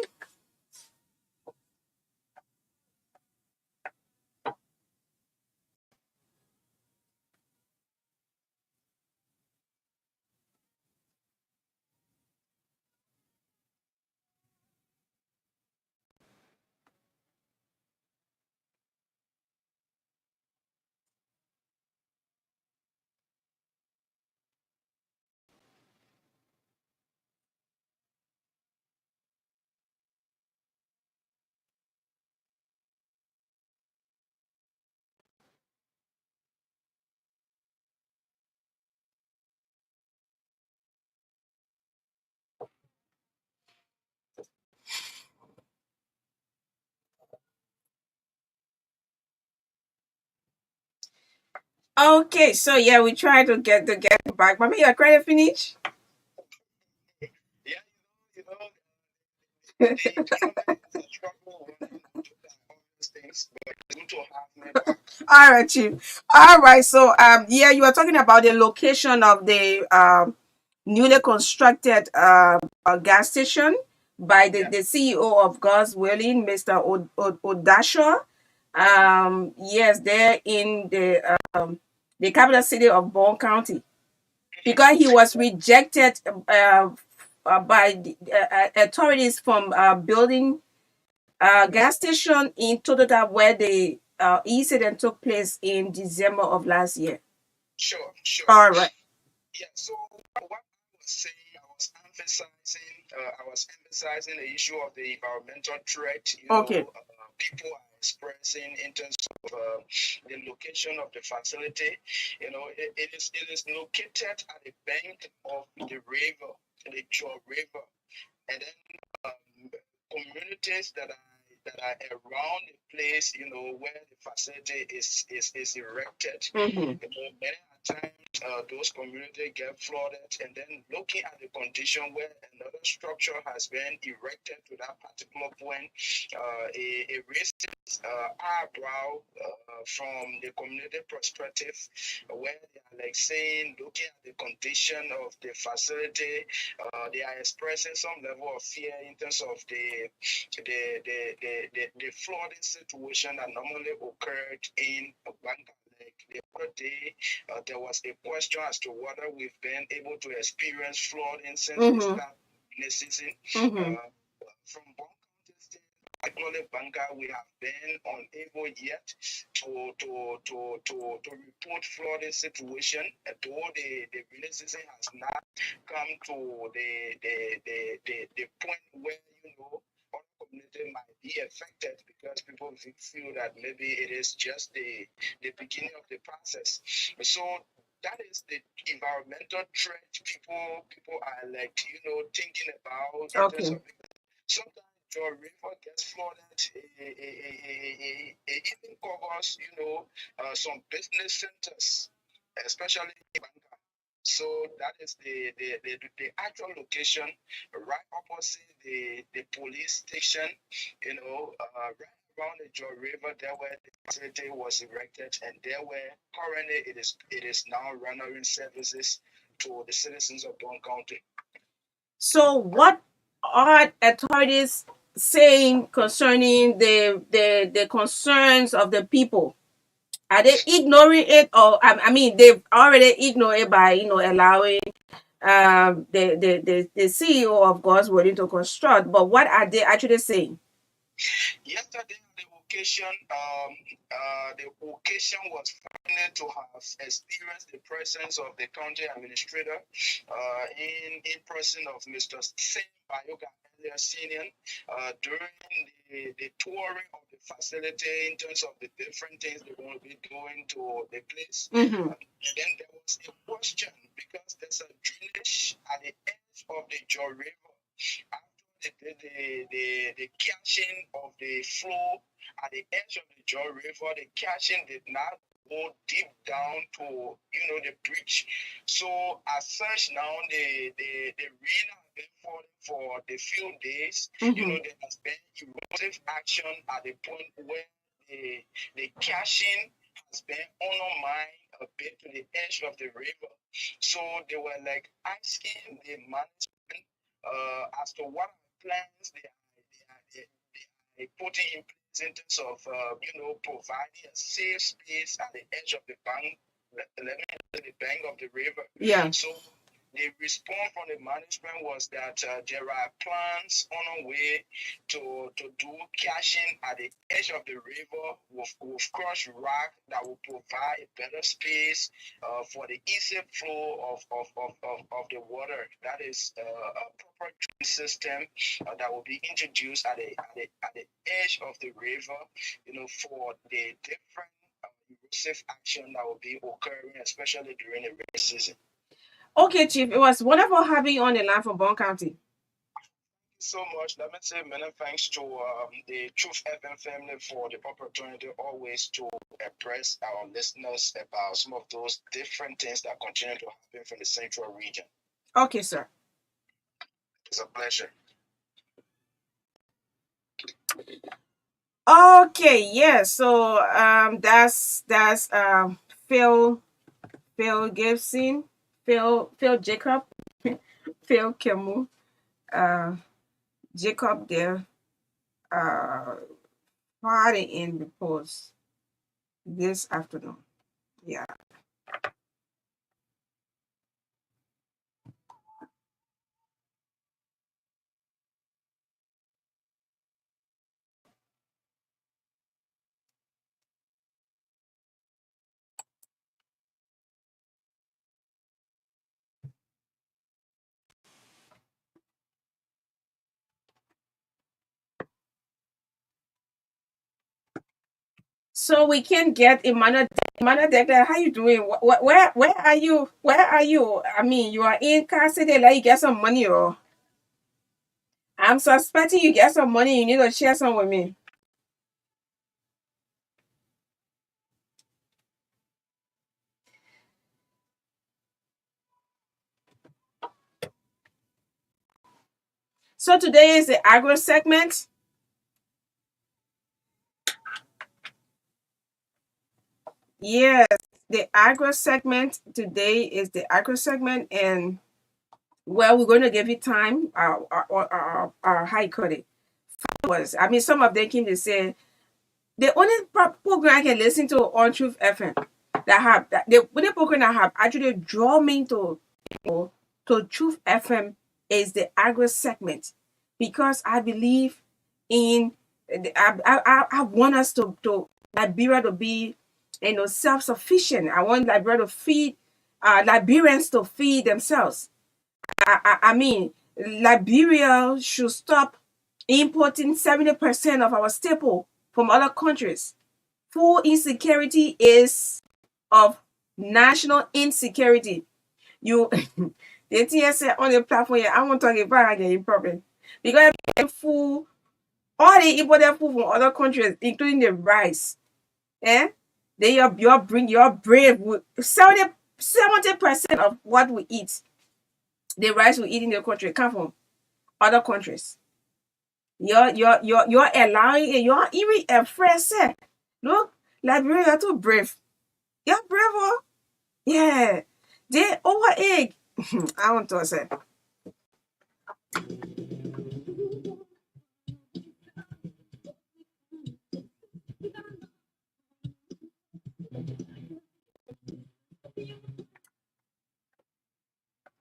Okay, so yeah, we try to get it back. Mommy, your credit finish?
Yeah, the government has a struggle running to all these things, but it's good to have me back.
All right, Chief. All right, so yeah, you were talking about the location of the newly constructed gas station by the CEO of God's Willing, Mr. Odasho. Yes, they're in the capital city of Bond County, because he was rejected by the authorities from building a gas station in Totota, where the incident took place in December of last year.
Sure, sure.
All right.
Yeah, so what I was saying, I was emphasizing the issue of the environmental threat,
Okay.
people are expressing in terms of the location of the facility. It is located at the bank of the river, the Jaw River, and then communities that are around the place, where the facility is erected.
Mm-hmm.
Many times those communities get flooded, and then looking at the condition where another structure has been erected to that particular point, it raises eyebrow from the community perspective, where they are like saying, looking at the condition of the facility, they are expressing some level of fear in terms of the flooding situation that normally occurred in Bangka. Like the other day, there was a question as to whether we've been able to experience flooding since the
Mm-hmm.
start of the season.
Mm-hmm.
From one county state, particularly Bangka, we have been unable yet to report flooding situation, though the rainy season has not come to the point where other community might be affected, because people feel that maybe it is just the beginning of the process. So that is the environmental threat people are like thinking about in terms
Okay.
of, sometimes your river gets flooded. It even covers some business centers, especially in Bangka. So that is the actual location, right opposite the police station, right around the Joy River, there where the facility was erected, and there where currently it is now rendering services to the citizens of Don County.
So, what are authorities saying concerning the concerns of the people? Are they ignoring it, or I mean, they've already ignored it by allowing the CEO of God's Willing to construct? But what are they actually saying?
Yesterday, the occasion was fortunate to have experienced the presence of the county administrator, in person of Mr. Saah earlier senior, during the touring of the facility in terms of the different things they're going to be doing to the place.
Mm-hmm.
And then there was a question, because there's a drainage at the edge of the Jaw River. The catching of the flow at the edge of the Jaw River, the catching did not go deep down to the bridge. So as such, now the rain has been falling for the few days.
Mm-hmm.
There has been erosive action at the point where the catching has been undermined a bit to the edge of the river. So they were like asking the management as to what plans they putting in place in terms of providing a safe space at the edge of the bank, the bank of the river.
Yeah.
So the response from the management was that there are plans on our way to do caching at the edge of the river with crushed rock that will provide a better space for the easy flow of the water. That is a proper drain system that will be introduced at the edge of the river, for the different erosive action that will be occurring, especially during the rainy season.
Okay, Chief. It was wonderful having you on the line from Bond County.
So much. Let me say many thanks to the Truth FM family for the opportunity always to impress our listeners about some of those different things that continue to happen from the central region.
Okay, sir.
It's a pleasure.
Okay, yeah. So that's Phil Gibson, Phil Jacob, Phil Kimmel, uh Jacob there, uh party in the post this afternoon. Yeah. So we can get Emmanuel Declan. How you doing? Where are you? Where are you? I mean, you are in Car City, like you get some money, or I'm suspecting you get some money. You need to share some with me. So today is the agro segment. Yes, the agro segment today is the agro segment, and well, we're going to give you time. How you call it? Was I mean, some of them came to say the only program I can listen to on Truth FM that have that the only program that have actually draw me to Truth FM is the agro segment because I believe in I want us to Liberia to be self sufficient. I want Liberia to feed Liberians to feed themselves. I mean, Liberia should stop importing 70% of our staple from other countries. Food insecurity is of national insecurity. You, the thing I said on the platform, yeah, I won't talk about again problem because food, all the imported food from other countries, including the rice, eh? They your brave with 70% of what we eat, the rice we eat in the country come from other countries. You're allowing it. You're even afraid. Say, look, Liberia, you're too brave. You're brave, oh. Yeah. They over egg. I want to say.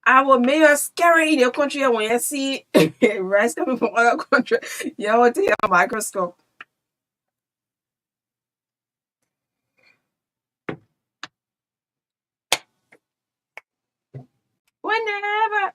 I will make you scary in your country when you see rice coming from other country. You will take a microscope. Whenever.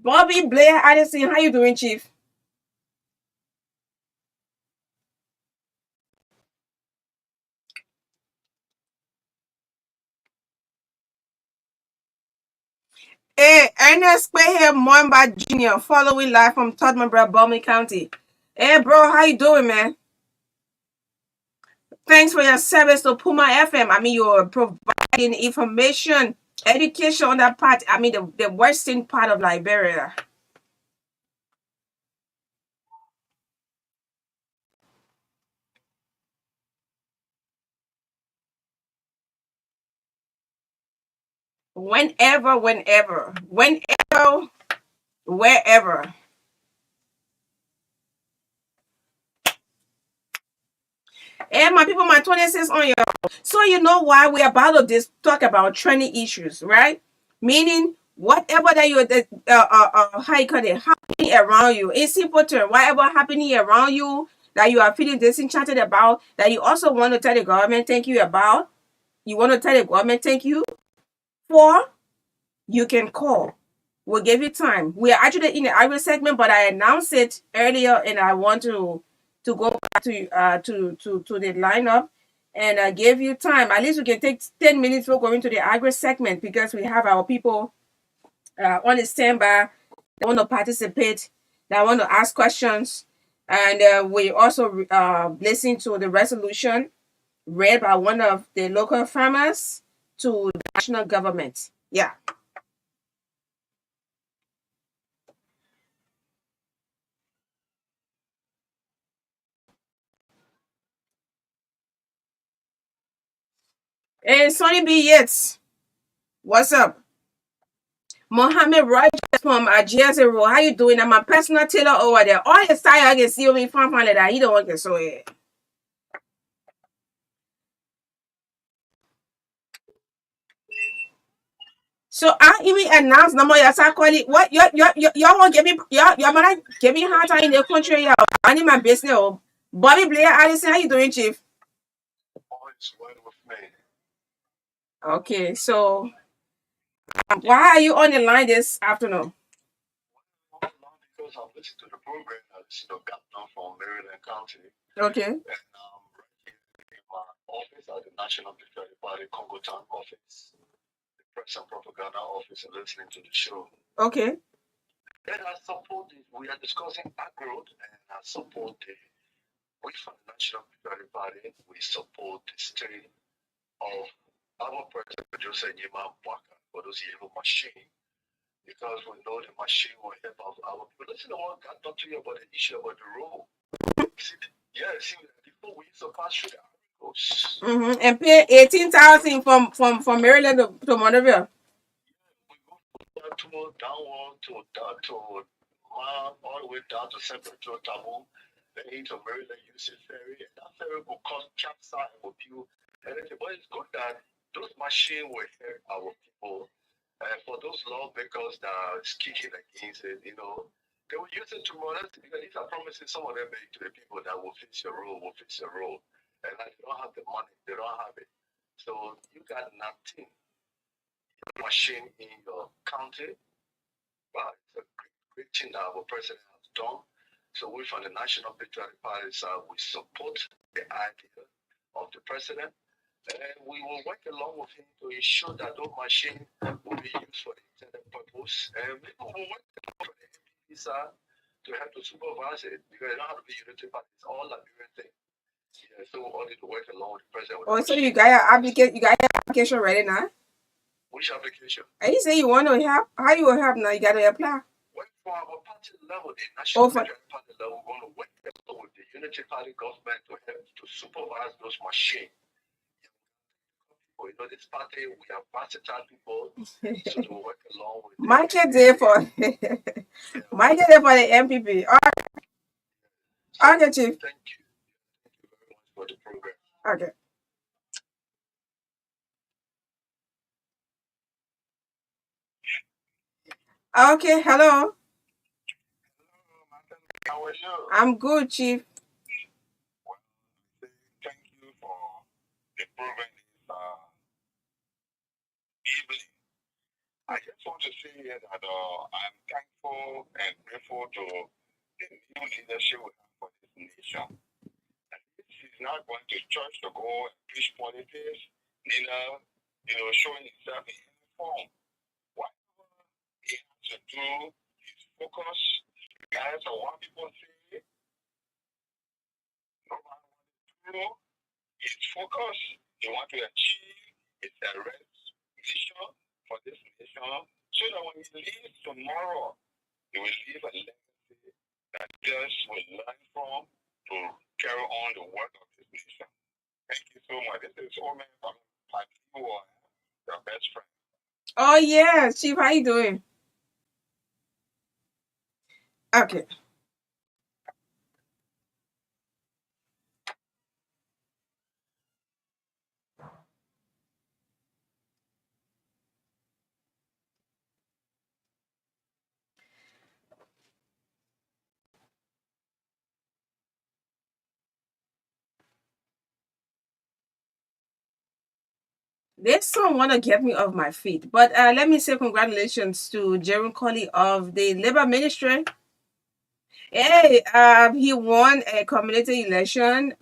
Bobby Blair Addison, how you doing, Chief? Hey, Ernest Quayle Mwamba Jr., following live from Tottenham, Bowman County. Hey, bro, how you doing, man? Thanks for your service to Puma FM. I mean, you're providing information, education on that part. I mean, the western part of Liberia. Whenever, wherever. And my people, my 26 on you. So you know why we're about to talk about trending issues, right? Meaning whatever that you how you call it happening around you. In simple terms, whatever happening around you that you are feeling disenchanted about, that you also want to tell the government thank you about. You want to tell the government thank you for, you can call. We'll give you time. We are actually in the Irish segment, but I announced it earlier, and I want to go back to the lineup. and I gave you time. At least we can take 10 minutes for going to the agri segment because we have our people on the standby that want to participate, that want to ask questions. And we also listen to the resolution read by one of the local farmers to the national government. Yeah. Hey, Sonny B. Yates, what's up? Mohammed Rogers from Jersey Road. How you doing? I'm a personal tailor over there. All the style I can see over in farm like that. He don't want to sew it. So I even announced number your calling. What y'all want give me y'all mother give me hard time in the country, y'all. I need my business. Oh. Bobby Blair Addison, how you doing, Chief?
Always well with me.
Okay, so why are you on the line this afternoon?
Because I'm listening to the program, I listen to Captain from Maryland County,
Okay,
and right here in my office at the National Patriotic Party Congo Town office, the press and propaganda office, and listening to the show.
okay.
And I support it. We are discussing agro, and I support the. We from the National Patriotic Party, we support the state of our president, Joseph Yema Bwaka, for those yellow machine. Because we know the machine will help our people. Listen to what God talked to you about the issue about the road. See, before we used to pass through the articles.
And pay 18,000 from Maryland to Monrovia.
We go from downward to all the way down to Central Tabu, then into Maryland UC Ferry, and that ferry will cost capsize with you. And then, but it's good that those machines will help our people. And for those lawmakers that are kicking against it, they will use it to molest it because these are promises some of them make to the people that will fix your road, will fix your road. And like, they don't have the money, they don't have it. So you got nothing machine in your county, but it's a great thing that our president has done. So we from the National Patriotic Party side, we support the idea of the president. And we will work along with him to ensure that those machines will be used for the intended purpose. And we will work along with the MPP side to help to supervise it because they don't have to be unity party. It's all Liberian thing. Yeah, so we all need to work along with the president.
Oh, so you got your application ready now?
Which application?
And you say you want to help? How you will help now? You got to apply.
Well, for our party level, the National
Oh, for
Party level, we're going to work with the Unity Party government to help to supervise those machines. This party, we have versatile people, so to work along with
Mike is there for Mike is there for the MPP. All right, okay, Chief.
Thank you. Thank you very much for the program.
Okay. Okay, hello.
Hello, Magdalene. How are you?
I'm good, Chief.
Well, thank you for the program this evening. I just want to say here that I'm thankful and grateful to the new leadership we have for this nation. And this is not going to church to go and preach politics, neither, showing himself in any form. Whatever he has to do is focus, regardless of what people say, no matter what they do, his focus, he wants to achieve his direct mission for this nation, so that when he leaves tomorrow, he will leave a legacy that others will learn from to carry on the work of this nation. Thank you so much. This is Omen from Padiwa, your best friend.
Oh yeah, Chief, how you doing? Okay. This song wanna get me off my feet, but let me say congratulations to Jerry Colley of the Labor Ministry. Hey, he won a community election.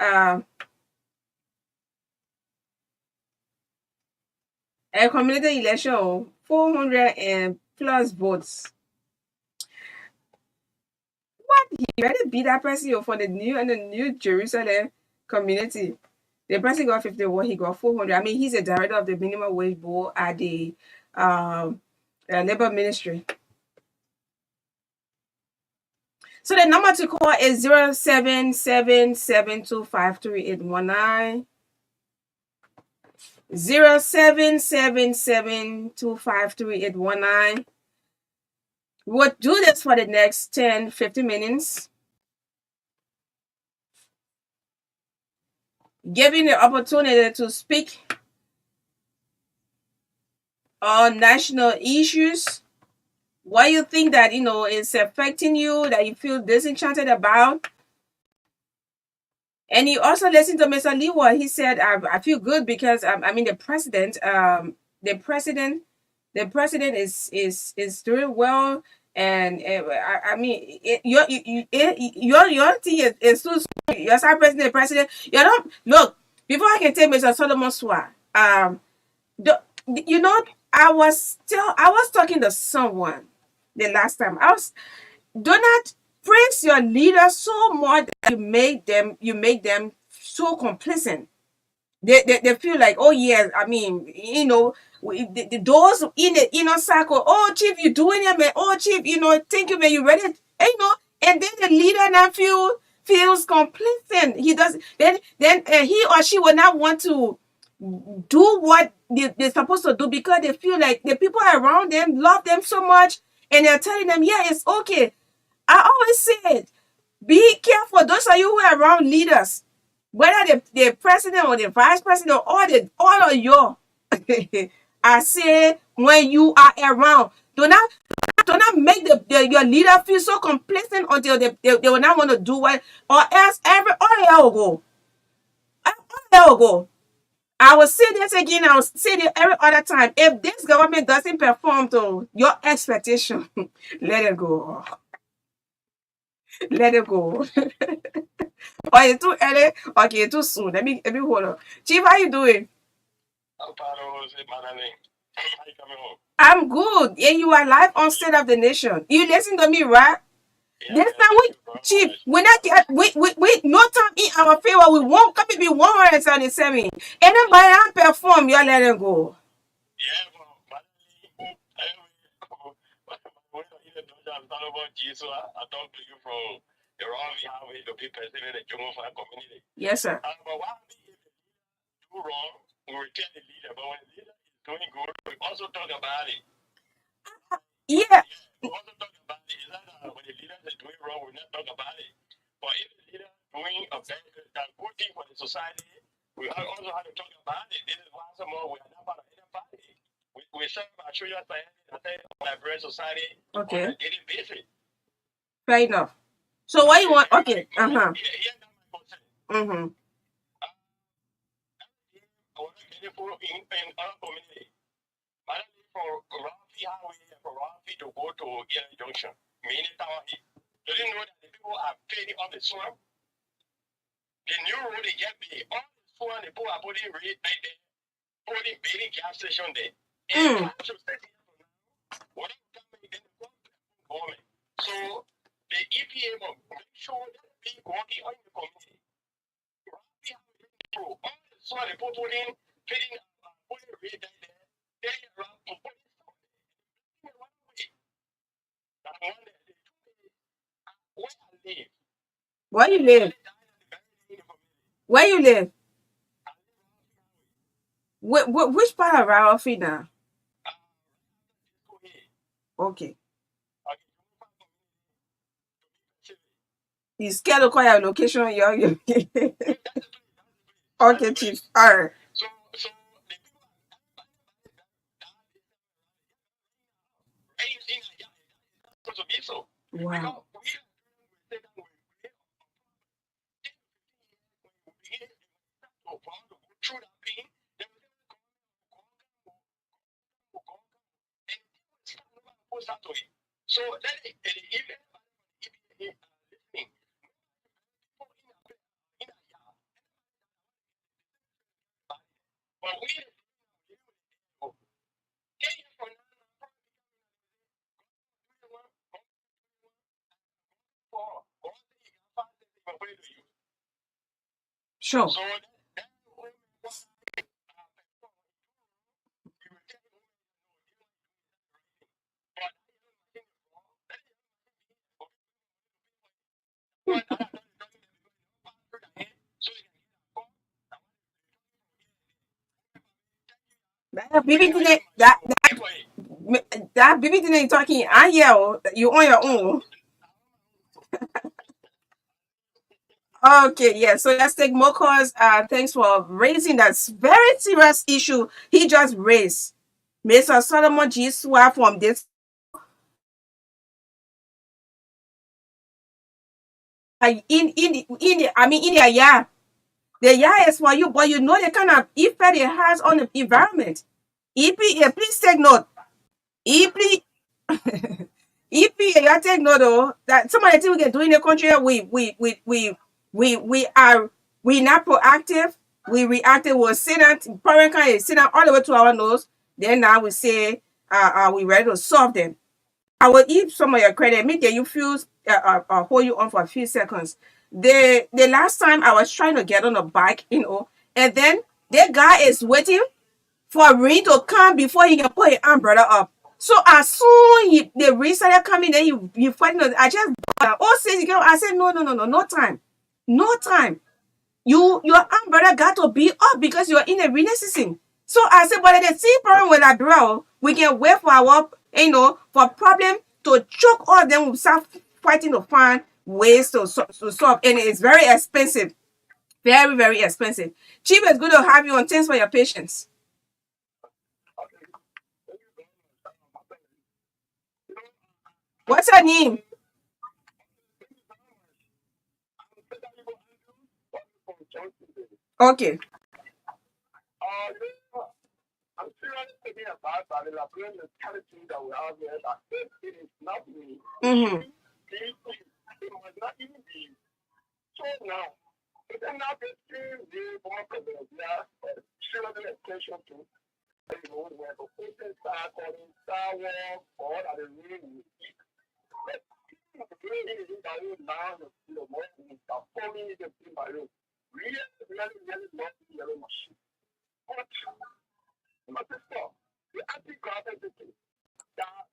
A community election, 400 and plus votes. What? He better beat that person for the New Jerusalem community. The person got 51, he got 400. I mean, he's a director of the minimum wage board at the labor ministry. So the number to call is 0777253819. 0777253819. We'll do this for the next 10-15 minutes. Giving the opportunity to speak on national issues. What you think that is affecting you, that you feel disenchanted about. And you also listen to Mr. Lewa. He said, "I feel good because I mean the president, the president is doing well, and I mean your thing is too small. Your side president. You don't look before I can tell Mr. Solomon Swa. The, you know, I was talking to someone the last time. Do not praise your leader so much that you make them so complacent. They feel like, oh yeah, I mean, the doors in the inner circle. Oh chief, you doing it, man. Oh chief, thank you, man. You ready? And then the leader now feels complacent. He does then he or she will not want to do what they're supposed to do because they feel like the people around them love them so much, and they're telling them, yeah, it's okay. I always said, be careful. Those of you who are around leaders, whether the president or the vice president or all of you, I say when you are around, do not make your leader feel so complacent until they will not want to do what, or else all y'all will go. All y'all will go. I will say this again, I will say it every other time. If this government doesn't perform to your expectation, let it go. Let it go. Or it's too early. Okay, it's too soon. Let me hold on. Chief, how you doing?
I'm proud of Magdalene. How you coming home?
I'm good. And you are live on State of the Nation. You listen to me, right?
Yeah,
This time Chief, we not get we no time in our favor. We won't come be 177. And then by hand perform, you let it go.
yeah, but when you either don't have about Jesus, I talk to you from the wrong highway to be president of the Jungle Fire community.
Yes, sir.
But what if you do wrong, we will tell the leader. But when the leader is doing good, we also talk about it.
Yeah.
We also talk about it. Is that when the leader is doing wrong, we not talk about it. But if the leader is doing a good thing for the society, we also have to talk about it. This is why some more we are not part of any party. We serve our children Liberian society
Okay.
on a daily basis.
Fair enough. So what you want? Okay. Uh-huh.
Here's my concern.
Mm-hmm.
I was getting full in our community. But for Rafi Highway and for Rafi to go to Yellow Junction, meaning Tower Hill. Do you know that the people are paying off the swamp? The new road they get there, all the swamp the people are putting right there, putting baby gas station there. And to stay here for now, whatever government then the government. So the EPA will make sure that people working on the community. Rafi Highway, all the swamp they putting right there, they around to put it one way. That one day, where I live.
Where you live? Where you live? Which part of Ralphie now? Okay. You scared to call your location? Okay, Chief. All right.
So
Wow.
So that even but we
Sure.
So
That BB thing that BB thing you talking, I hear you on your own. Okay, yeah. So let's take more calls. Thanks for raising that very serious issue he just raised. Mr. Solomon G. Swap from this I mean India, yeah. The yeah is for you, but you know the kind of effect it has on the environment. Please take note. Please, EP, you take note though that some of the things we can do in the country, we are we not proactive. We reactive. We'll sit down, parent can sit down all the way to our nose. Then now we say, we ready to solve them. I will give some of your credit. Me get you feel hold you on for a few seconds. The last time I was trying to get on a bike, and then the guy is waiting for rain to come before he can put his umbrella up. So as soon the rain started coming, then he fighting. I just says I said no time, no time. Your umbrella got to be up because you're in a rainy season. So I said, but the same problem with that, bro, we can wait for our for problem to choke all them. We start fighting to find ways to solve, and it's very expensive, very very expensive. Chief is good to have you on. Thanks for your patience. What's her name? Okay.
I'm seriously thinking about that. The Liberian mentality that we have here, that if it is not me,
Mm-hmm.
it must not even be. So now, if they're not getting the more president, seriously attention to, where the person start calling Star Wars or that is really but really is that you now, more start following the thing by you. Really not the yellow machine. But, my sister, the anti-gravity thing, that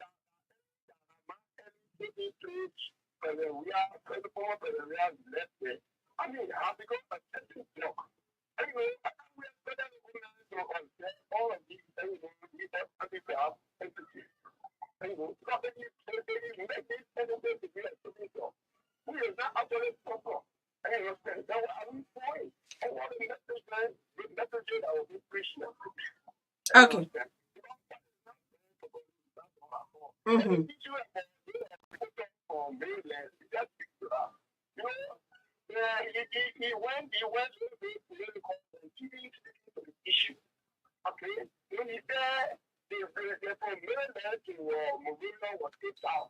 taking place, we are the former president, we are left there. I mean, I have become a certain block. Anyway, we are better than all of these things, we have anti-graph entities. Anyway, because they make this anything to be like something else. We are not actually proper. And you understand, now are we going? And what the message, the message that will be preached.
Okay. Mm-hmm.
Issue. Okay, when he said the from mainland to Movila was kicked out.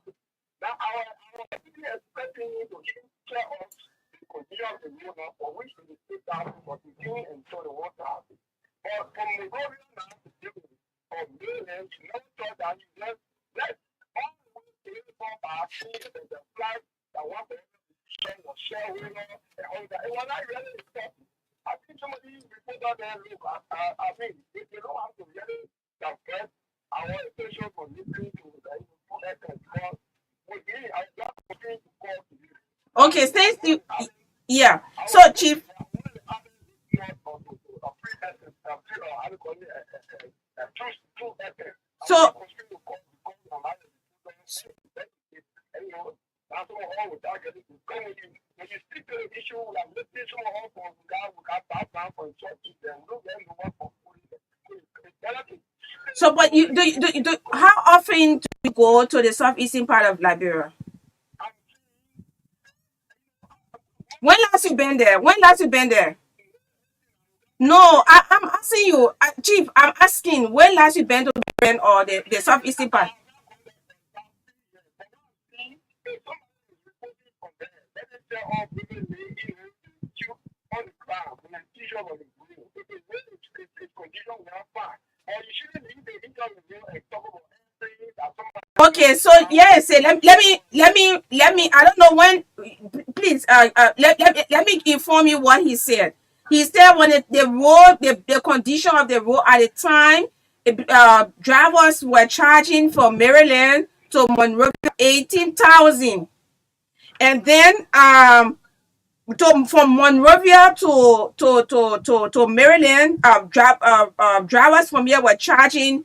Now our expecting him to give care of the condition of the river for which he was kicked out for the king and so the water. But from Movila now to from mainland to no thought that he let all the way to the river back and the flag that one was sharing and all that. It was not really important. I think somebody before that look, I mean, if you don't have to really get our attention from listening to the because with me, I just looking to call to you.
Okay, thank you. Yeah. So, Chief. So, but how often do you go to the southeastern part of Liberia? When last you been there? When last you been there? No, I'm asking you, Chief. I'm asking when last you been to Benin or the southeastern part? Okay, so yes, let me. I don't know when. Please, let me inform you what he said. He said when the road, the condition of the road at the time, drivers were charging from Maryland to Monrovia 18,000, and then from Monrovia to Maryland, drivers from here were charging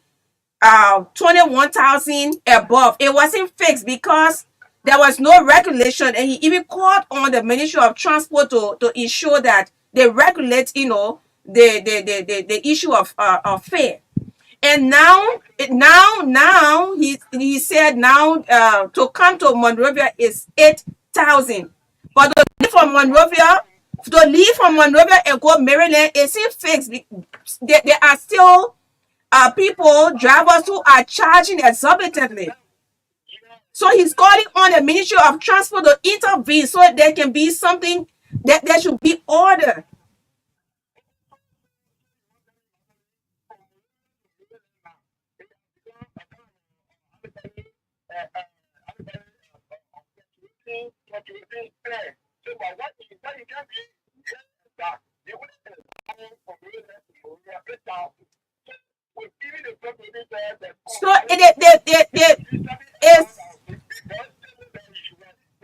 21,000 above. It wasn't fixed because there was no regulation, and he even called on the Ministry of Transport to ensure that they regulate, the issue of fare. And now he said now to come to Monrovia is 8,000, but to leave from Monrovia and go Maryland isn't fixed. There are still people, drivers who are charging exorbitantly. So he's calling on the Ministry of Transport to intervene so there can be something, that there should be order.
So, but what you can be is that they wouldn't allow for me to get down. With even the company there,
So it's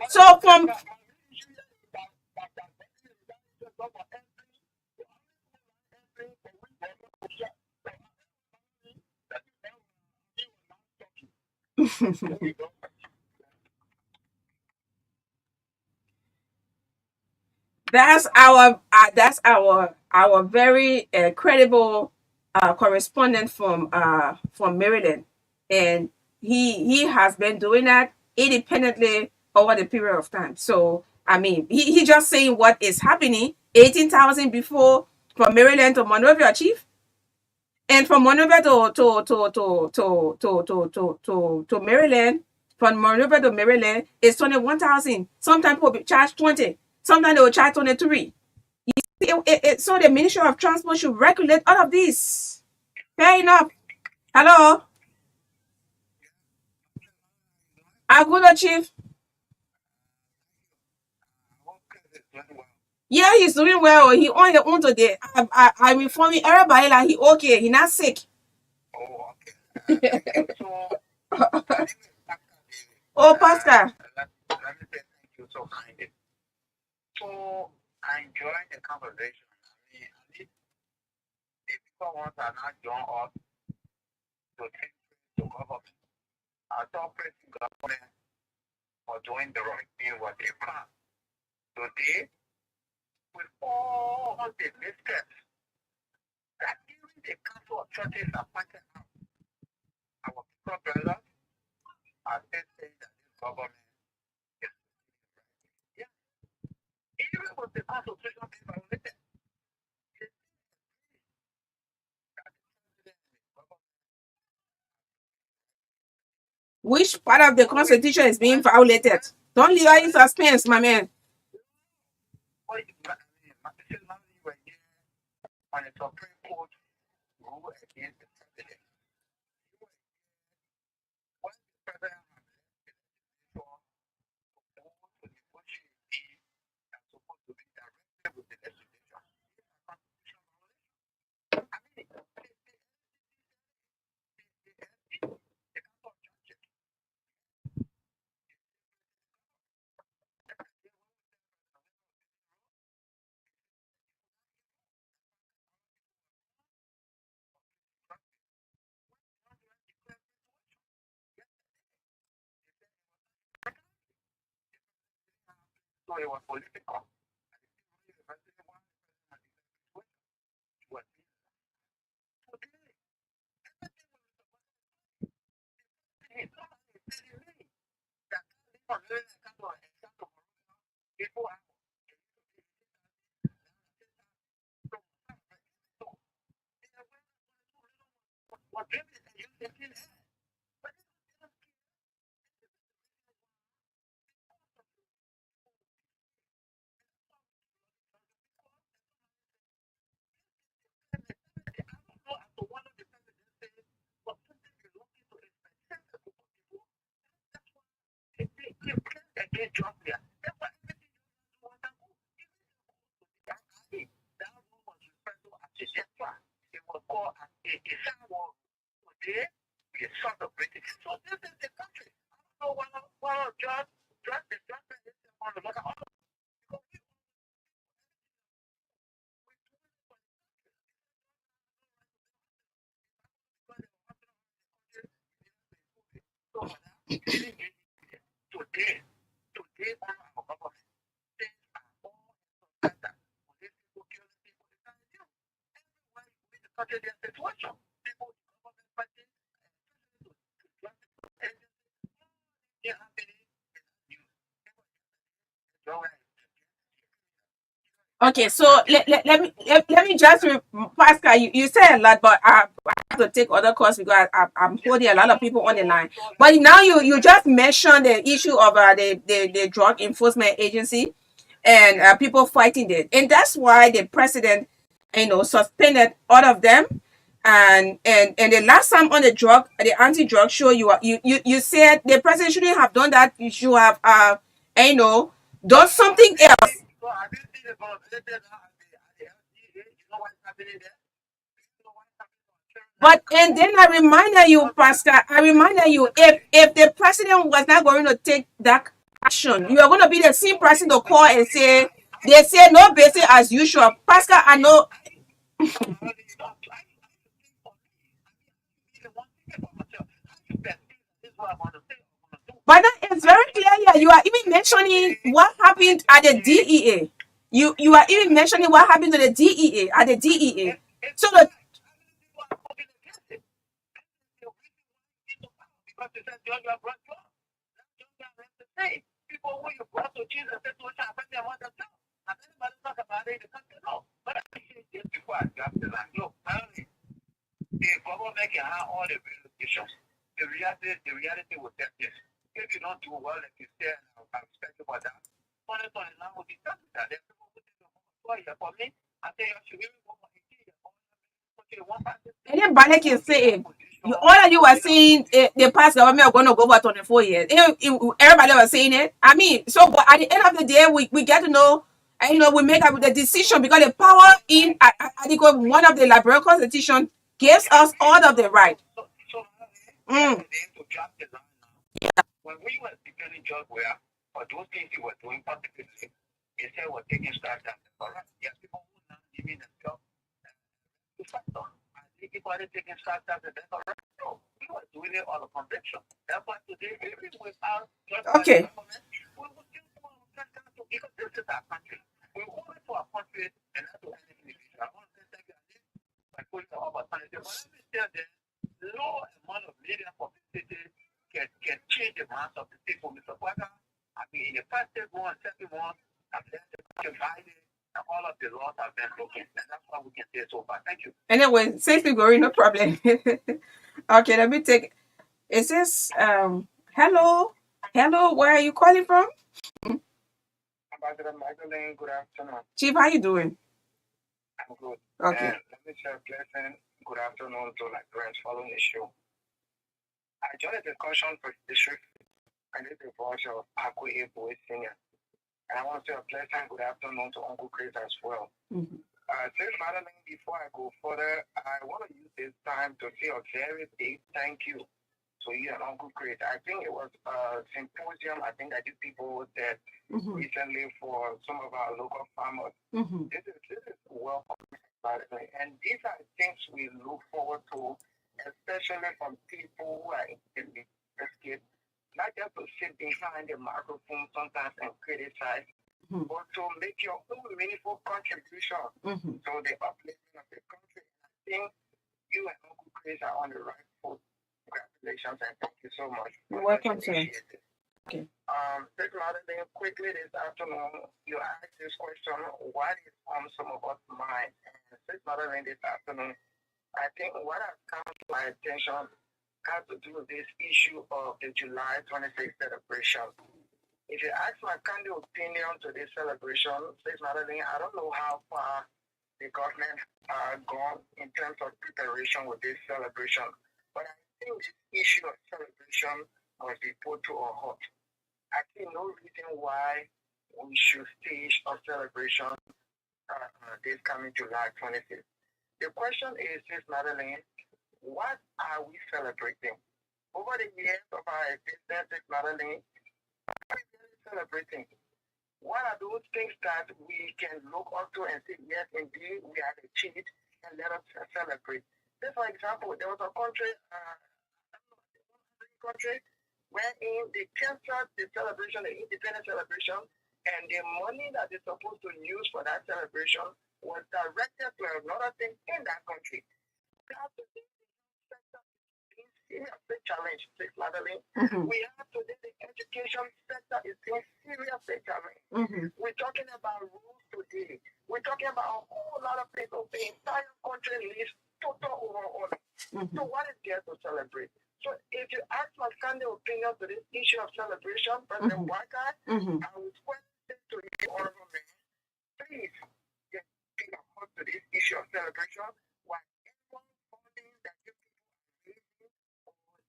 so from that's our very credible correspondent from Maryland, and he has been doing that independently over the period of time. So I mean, he just saying what is happening. 18,000 before from Maryland to Monrovia, chief, and from Monrovia to Maryland. From Monrovia to Maryland is 21,000. Sometimes people be charged 20. Sometimes they will charge 23. So the Ministry of Transport should regulate all of this. Fair enough. Hello, Agudo chief. Yeah, he's doing well. He on his own today. I'm informing everybody that he okay. He not sick. Oh, Pastor.
let me say thank you so kindly. So I enjoy the conversation. I mean, at least the people want to not join us to take to government. I saw praising government for doing the right thing what they can. Today, with all the missteps that even the council of churches are pointing out, our people brothers are still saying that this government is yeah, even with the constitution being violated,
Which part of the Constitution is being violated? Don't leave her in suspense, my man.
what is that? This is not even here on the Supreme Court rule against the president. When the president has sure to move to negotiate deal that's supposed to be directed with the legislature. I mean, the council of churches, so it was political. People are what today we are celebrating. So this is the country. I don't know why just the judgment is on the look at all because we today on our government things are all better. Police people killing people, they can't do everywhere you reach the country there's situation. People government fighting yeah, happening in the news.
Okay, so let me just Pascal, you said a lot, but I have to take other calls because I'm holding a lot of people on the line. But now you just mentioned the issue of the drug enforcement agency and people fighting it, and that's why the president, suspended all of them. And the last time on the anti-drug show, you said the president shouldn't have done that. You should have done something else.
So have you seen the vulnerability now at the LCA? You know what's happening there? You know what's happening?
But and then I reminded you, Pascal. I reminded you, if the president was not going to take that action, you are going to be the same person to call and say they say no basic as usual. Pascal, I know. But that is very clear here. You are even mentioning what happened at the DEA. You are even mentioning what happened to the DEA at the DEA. So the
People who you brought to Jesus said to happen they want to tell. And anybody talk about it, they can't know. But I say this before I drop the line. Look, finally, the government can have all the verifications. The reality will tell this. If you don't do well, like you said, I'm expecting about that. 2029 will be done with that. There's people who think for me, I think I should really go for 18 years. Okay, one person.
anybody can say it. All of you were saying the past government are going to go for 24 years. Everybody was saying it. I mean, so but at the end of the day, we get to know, and we make up the decision because the power in Article 1 of the Liberian Constitution gives us all of the right.
To drop the line now. When we were defending George Weah for those things he was doing, particularly, they said we're taking start that. All right, yes, people who now living themselves to fight on. I think people are taking start that. That's all right. So we were doing it on a convention. That's why today, even without just
Okay.
government, we will still go on to because this is our country. We want it for our country and not to any individual. I want to say thank you. I put it all about time. But let me tell them, no amount of media publicity can change the minds of the people. Mr. Quagga, I mean, in the first one, second one, I've left the divided, and all of the laws have been broken. And that's what we can say so far. Thank you.
Anyway, since we're going, no problem. Okay, let me take. Is this hello? Hello, where are you calling from?
Ambassador Magdalene, good afternoon.
Chief, how you doing?
I'm good.
Okay.
And let me say a pleasant good afternoon to my friends following the show. I joined the discussion for district and this is the voice of Akwe Ebo Senior. And I want to say a pleasant good afternoon to Uncle Chris as well.
Mm-hmm.
Since Madeline, before I go further, I want to use this time to say a very big thank you to you and Uncle Chris. I think it was a symposium, I think that you people did recently for some of our local farmers.
Mm-hmm.
This is welcome, Madeline. And these are things we look forward to, especially from people who are in the escape, not just to sit behind the microphone sometimes and criticize, but to make your own meaningful contribution to the upliftment of the country. I think you and Uncle Chris are on the right foot. Congratulations and thank you so much.
You're welcome, sir. Okay.
Quickly this afternoon, you asked this question, what is on some of us mind? And since Madeline this afternoon, I think what has come to my attention has to do with this issue of the July 26th celebration. If you ask my candid opinion to this celebration, says Madeline, I don't know how far the government are gone in terms of preparation with this celebration, but I think this issue of celebration must be put to a halt. I see no reason why we should stage a celebration this coming July 26th. The question is, Ms. Madeline, what are we celebrating? Over the years of our existence in Magdalene, what are we celebrating? What are those things that we can look up to and say, yes, indeed, we have achieved, and let us celebrate? Say, for example, there was a country, country wherein they canceled the celebration, the independence celebration, and the money that they're supposed to use for that celebration was directed to another thing in that country. Serious big challenge, Ms. Magdalene. We have today the education sector is in serious big challenge. We're talking about rules today. We're talking about a whole lot of people. The entire country needs total overhaul. So what is there to celebrate? So if you ask my candid opinion to this issue of celebration, President Walker, I would question to you, Honorable Mayor, please get up to this issue of celebration. Whatever funding that you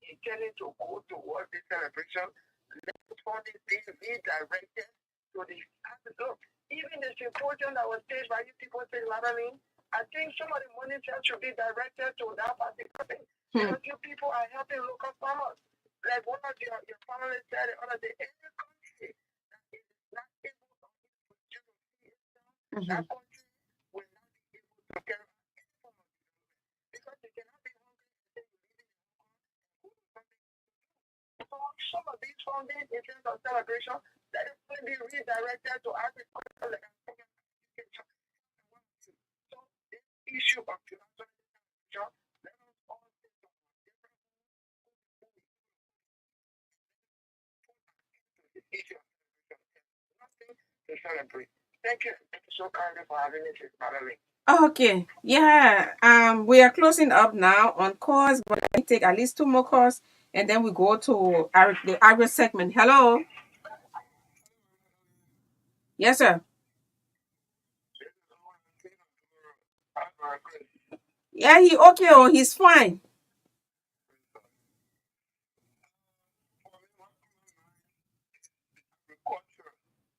intending to go towards this celebration, let the funding be redirected to the look. Even the symposium that was staged by you people in Magdalene, I think some of the money should be directed to that particular thing. Because you people are helping local farmers. Like one of your panelists said the other day, every country that is not able to produce itself, that country will not be able to carry out any form of development. Because they cannot be hungry and then living in so some of these funding in terms of celebration, that is going to be redirected to agriculture and education. So this issue of celebration, let us all think of different issue of celebration. Nothing to celebrate. Thank you. Thank you so kindly for having me, Ms. Magdalene.
Okay, yeah. We are closing up now on calls, but let me take at least two more calls, and then we go to the agri segment. Hello. Yes, sir. Yeah, he okay. Oh, he's fine.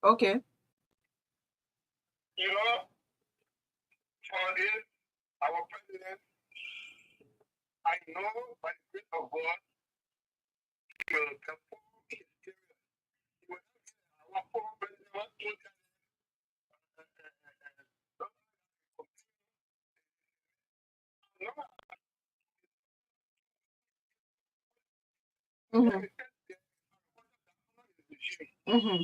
Okay.
You know, for this, our president, I know by the grace of God, he will perform his serious. He will our former president was told that
Mm-hmm. Mm-hmm.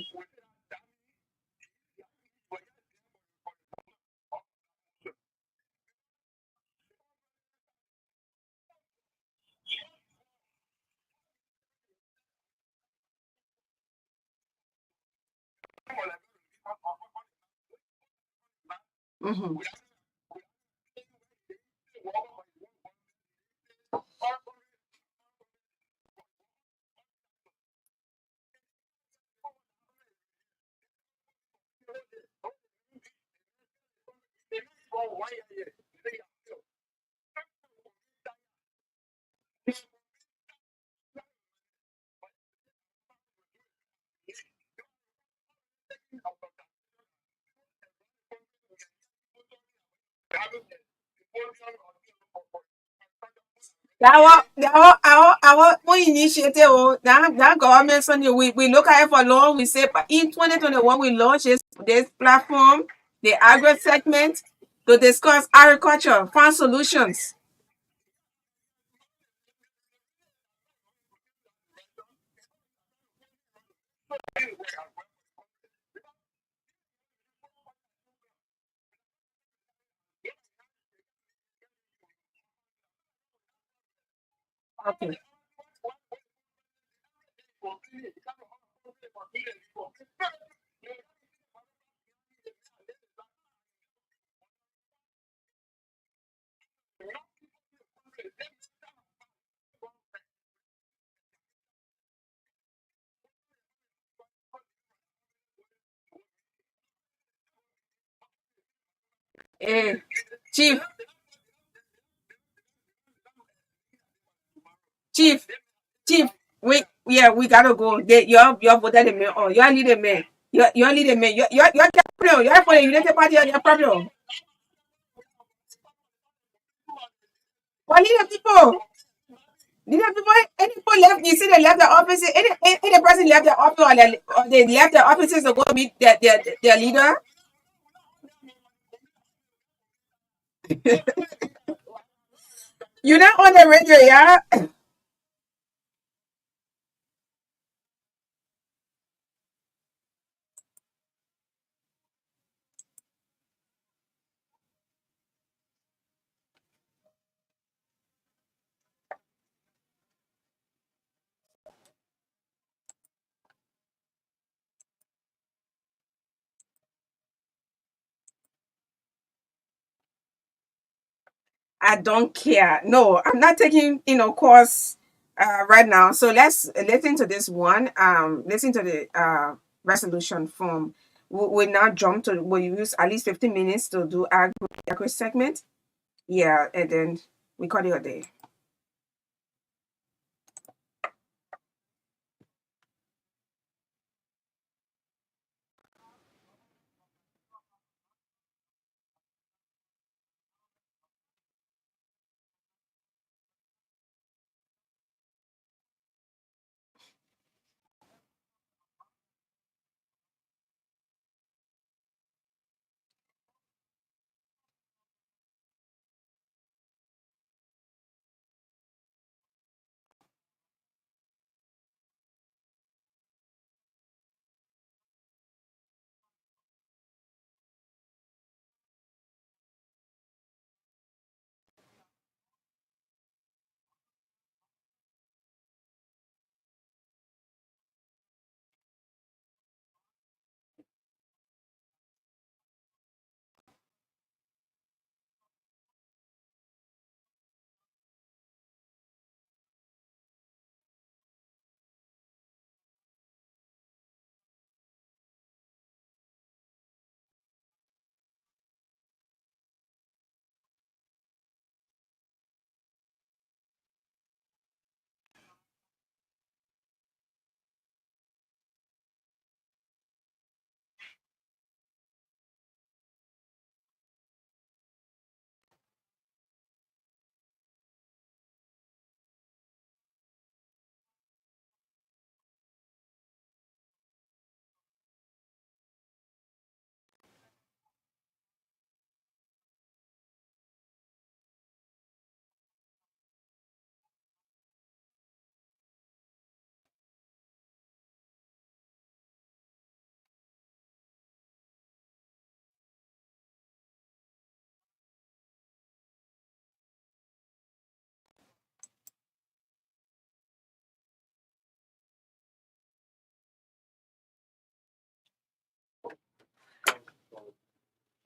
Mm-hmm. Our initiative, that government Sunday, we look at it for long. We say, but in 2021, we launched this platform, the agri segment, to discuss agriculture, farm solutions. Okay. Eh, Chief, Chief, Chief, we gotta go. You're voted the man. Oh, you're leading man. You're leading man. You're problem. You're for the United Party. You're problem. What leading people? You know, people, any people left, you see, they left the office. Any person left the office, or they left the offices to go meet their leader. You're not on the radio, yeah? I don't care. No, I'm not taking, course right now. So let's listen to this one. Listen to the resolution form. We now jump to, we use at least 15 minutes to do agri segment. Yeah, and then we call it a day.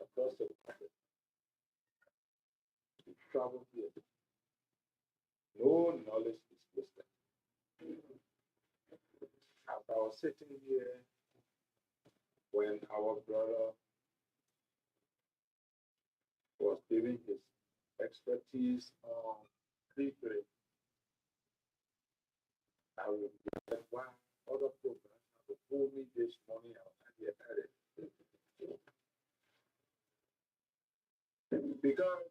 Across the country, travel here. No knowledge is wasted. As I was sitting here when our brother was giving his expertise on P3, I would be like, wow, other programs have told me this morning, I was like, yeah, that is. Because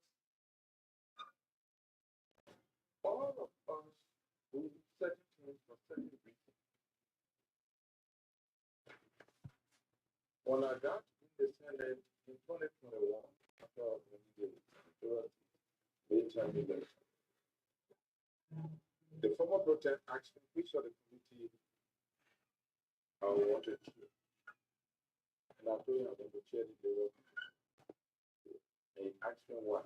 all of us who certain things for certain reasons, when I got in the Senate in 2021, after the midterm election, the former president asked me which of the committee I wanted to. And I told him I'm going to chair the development. And he asked me why.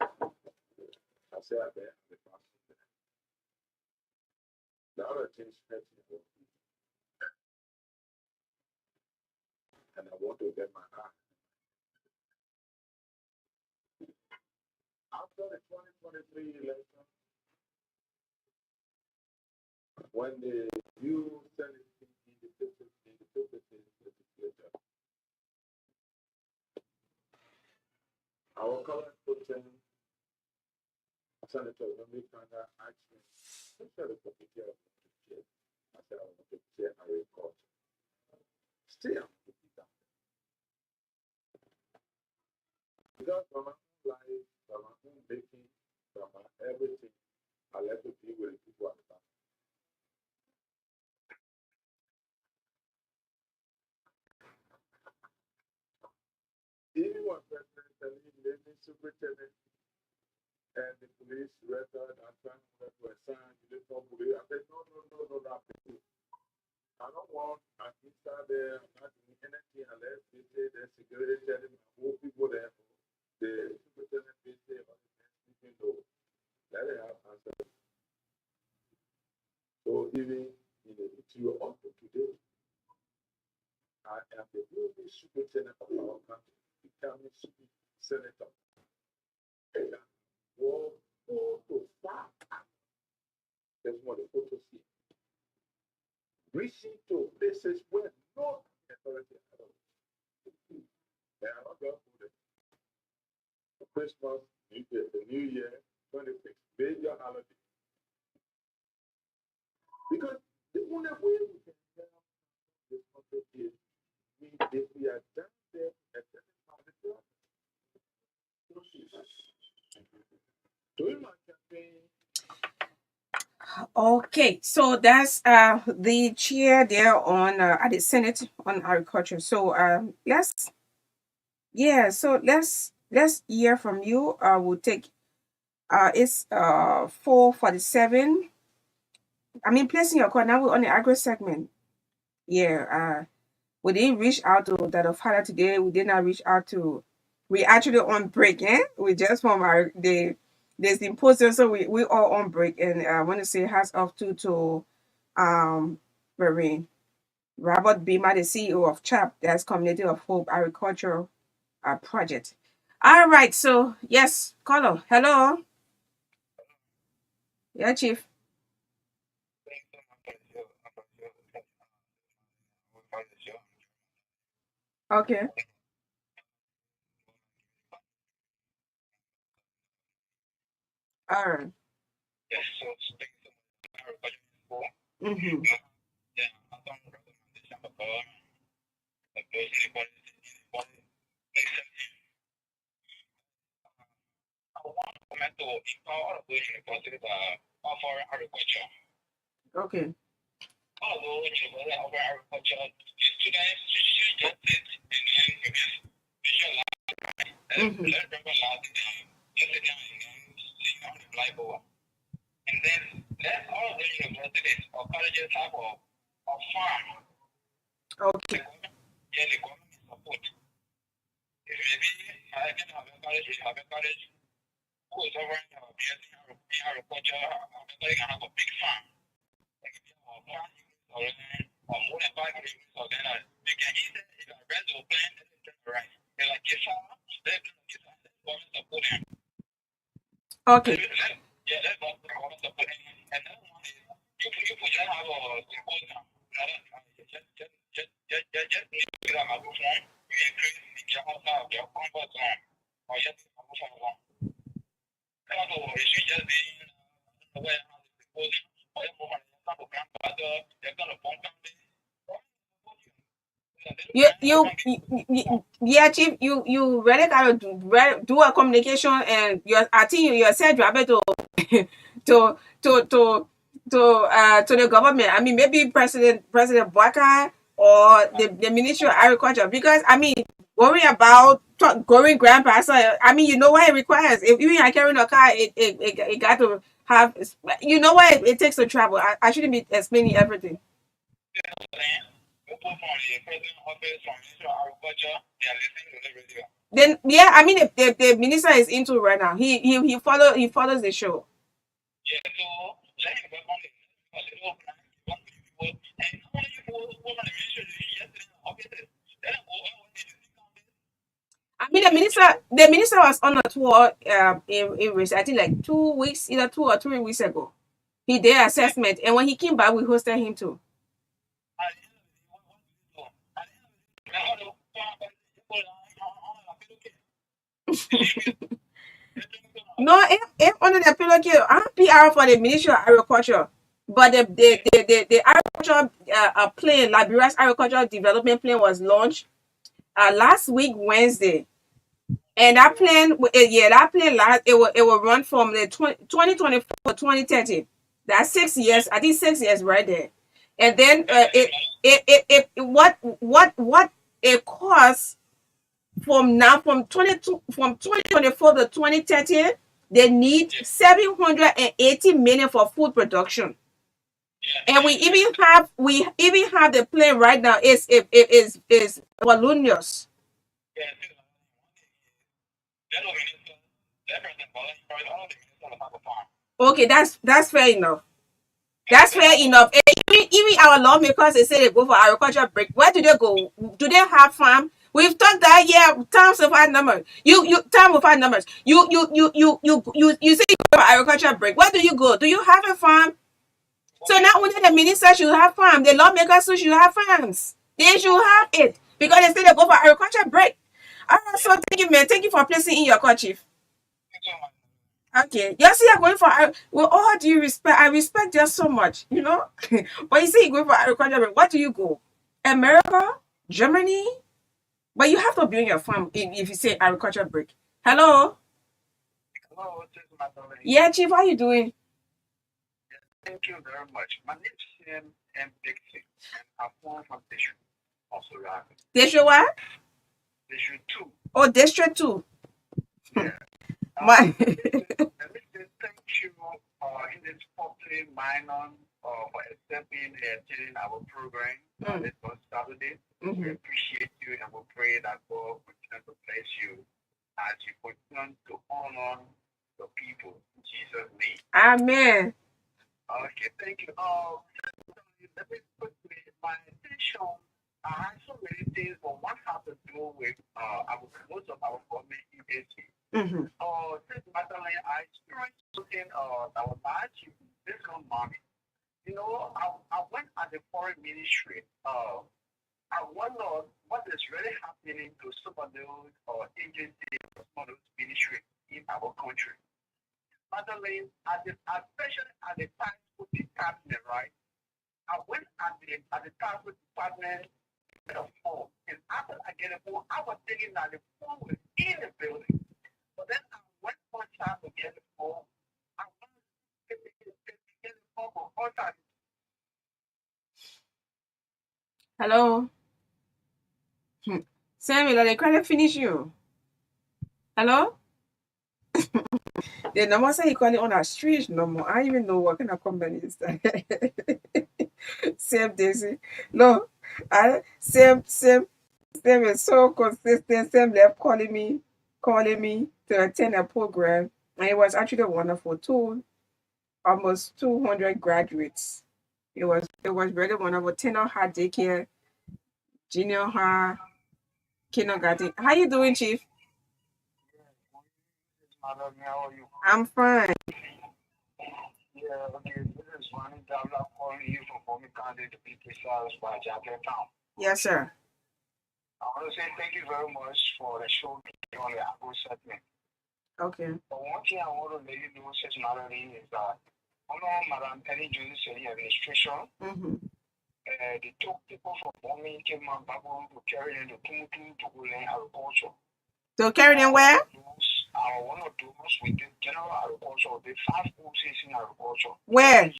I said, I bet I'm the pastor. The other things hurt me, and I want to get my eye. After the 2023 election, when the new Senate legislature, our current president, Senator Remy Kanga, asked me, which are the committee I want to chair? I said, I want to chair agriculture. Still, because from my own life, from my own baking, from my everything, I like to police record and trying to assign you the police. I said, no, no, no, no, no. I don't want an inside there. I'm not doing anything unless they say the security telling me who people there. The superintendent they say about the next speaking though. Let it have answer. So even if you are up to today, I am the only superintendent of our country, becoming senator. And I walk to far. That's what the photos see. Reaching to places where no authority at all. They are not going to for Christmas, the New Year, 26, major holiday. Because the only way we can help this country is if we are down there at the part of the during my campaign.
Okay, so that's the chair there on at the Senate on agriculture. So let's hear from you. We'll take it's 4:47. I mean, placing your call now. We're on the agro segment. Yeah. We didn't reach out to that of father today. We did not reach out to. We actually on break. Eh? We just from the symposium, so we all on break. And I want to say hats off to um Marine Robert Beamer, the CEO of CHAP, that's Community of Hope Agricultural Project. All right. So yes, caller. Hello. Yeah, Chief. Okay. All right. Mm-hmm. Okay. Mm-hmm. Okay. Okay. Yeah, Chief, you really gotta do a communication, and I think you said you have to to to to to the government. I mean, maybe President Baka or the Ministry of Agriculture, because I mean, worry about growing grandpa. So I mean, you know what it requires. If you are carrying a car, it got to have. You know what it takes to travel. I shouldn't be explaining everything. Then yeah, I mean the minister is into right now. He follows the show. I mean the minister was on a tour in recent, I think like 2 weeks, either 2 or 3 weeks ago. He did assessment, and when he came back, we hosted him too. No, if under the pillow, I'm PR for the Ministry of Agriculture, but the agriculture plan, Liberia's agricultural development plan, was launched last week Wednesday. And that plan, that plan last it will run from the 2024 to 2030. That's 6 years. I think 6 years right there. And then what it costs from now from 2024 to 2030. they need 780 million for food production. And we even have the plane right now is Walloonios. Okay, that's fair enough. That's fair enough. And even our lawmakers, they say they go for agriculture break. Where do they go? Do they have farm? We've talked that, yeah, times of our numbers. You time of our numbers. You say you go for agriculture break. Where do you go? Do you have a farm? So not only the minister should have farm, the lawmakers too should have farms. They should have it because they say they go for agriculture break. All right, so thank you, man. Thank you for placing in your call, chief. Okay. You see, you're going for, with all due respect, I respect you so much, you know? But you see, you're going for agriculture break. What do you go? America? Germany? But you have to be on your farm if you say agriculture break. Hello?
Hello, this is Magdalene.
Yeah, chief, how you doing?
Thank you very much. My name is Sam M. Dixon, and I'm from District also right.
District what?
District 2.
Oh, District 2.
Yeah.
My.
Let me say thank you in this public minor for accepting and attending our program this on Saturday. We appreciate you and we pray that God will continue to bless you as you continue to honor the people in Jesus' name.
Amen.
Okay, thank you. Let me put my attention. I have so many things, but one has to do with most of our government agencies. Since Magdalene, I experienced something that was last year, this month. You know, I went at the foreign ministry. I wonder what is really happening to some of those agencies, some of those ministries in our country. Magdalene, especially at the transport department, right? I went at the transport department at a phone, and after I get a phone, I was thinking that the phone was in the building. But then I went one time to get the phone. I went to get the phone for all time.
Hello? Samuel, they can't finish you. Hello? The number say he call it on our street no more. I don't even know what kind of company is that. Same Daisy. No, same is so consistent. Same left calling me to attend a program. And it was actually a wonderful tool. Almost 200 graduates. It was really wonderful. Tenor high daycare, junior high, kindergarten. How you doing, Chief?
How are you?
I'm fine.
Yeah, okay. This is Ronnie Davla calling you from Bomi County to be precise by Jacket Town.
Yes, sir.
I want to say thank you very much for the show on the Agro segment.
Okay.
But one thing I want to let you know, such Madeline, is that under Madam Penny Josie Sellee administration, they took people from Bomi, came on Babu to carry them to Tumutu to go learn agriculture.
So carry them where?
One of those with the general agriculture, the 5 courses in agriculture.
Where?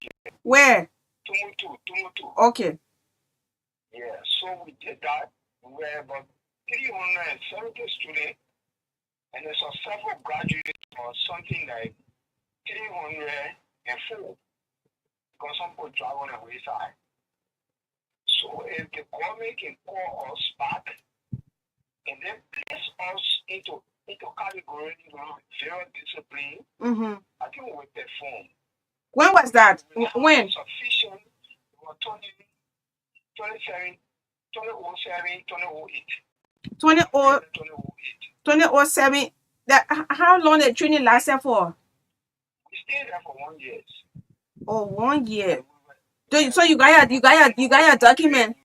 Where?
Tumutu.
Okay.
Yeah, so we did that. We were about 370 students, and there's a several graduates or something like 304 because some people drive on the wayside. So if the government can call us back and then place us into category zero discipline, I think we will perform.
When was that? When?
Sufficient. We were 2007, 2008.
2007. How long the training lasted for?
We stayed there for 1 year.
Oh, 1 year. So you got your document.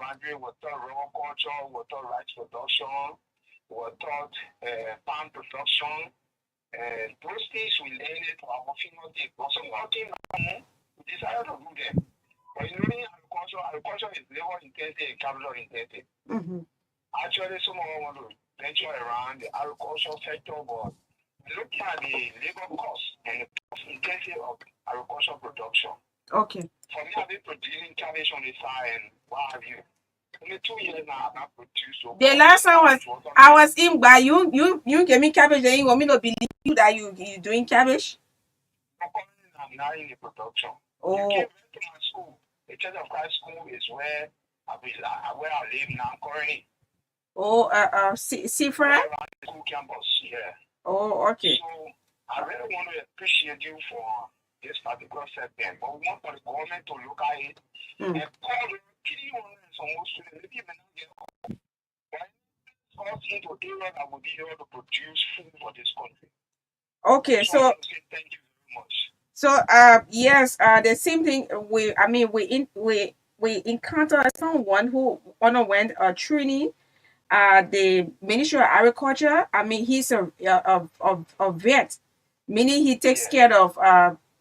We taught raw culture, we taught rice production, we taught palm production, and those things we learned it for our fingertips. But some working we decided to do them. But you know, agriculture is labor intensive and capital intensive. Actually, some of us want to venture around the agricultural sector, but look at the labor cost and the cost intensive of agricultural production.
Okay.
For me, I've been producing cabbage on the side and what have you. approximately 2 years now. I've not produced. So
The last time I was in by you gave me cabbage, then you want me to believe you that you doing cabbage.
I'm now in the production.
Oh.
You came to my school. The Church of Christ school is where I live now currently.
Oh, Seafront?
Around the school campus, yeah.
Oh, okay.
So I really want to appreciate you for this particular segment, but we want for the government to look at it and call the key on some students, maybe even not get us into area that will be able to produce food for this country.
Okay, so
thank you very much.
So yes, the same thing we encounter someone who underwent a training the Ministry of Agriculture. I mean he's a vet, meaning he takes care of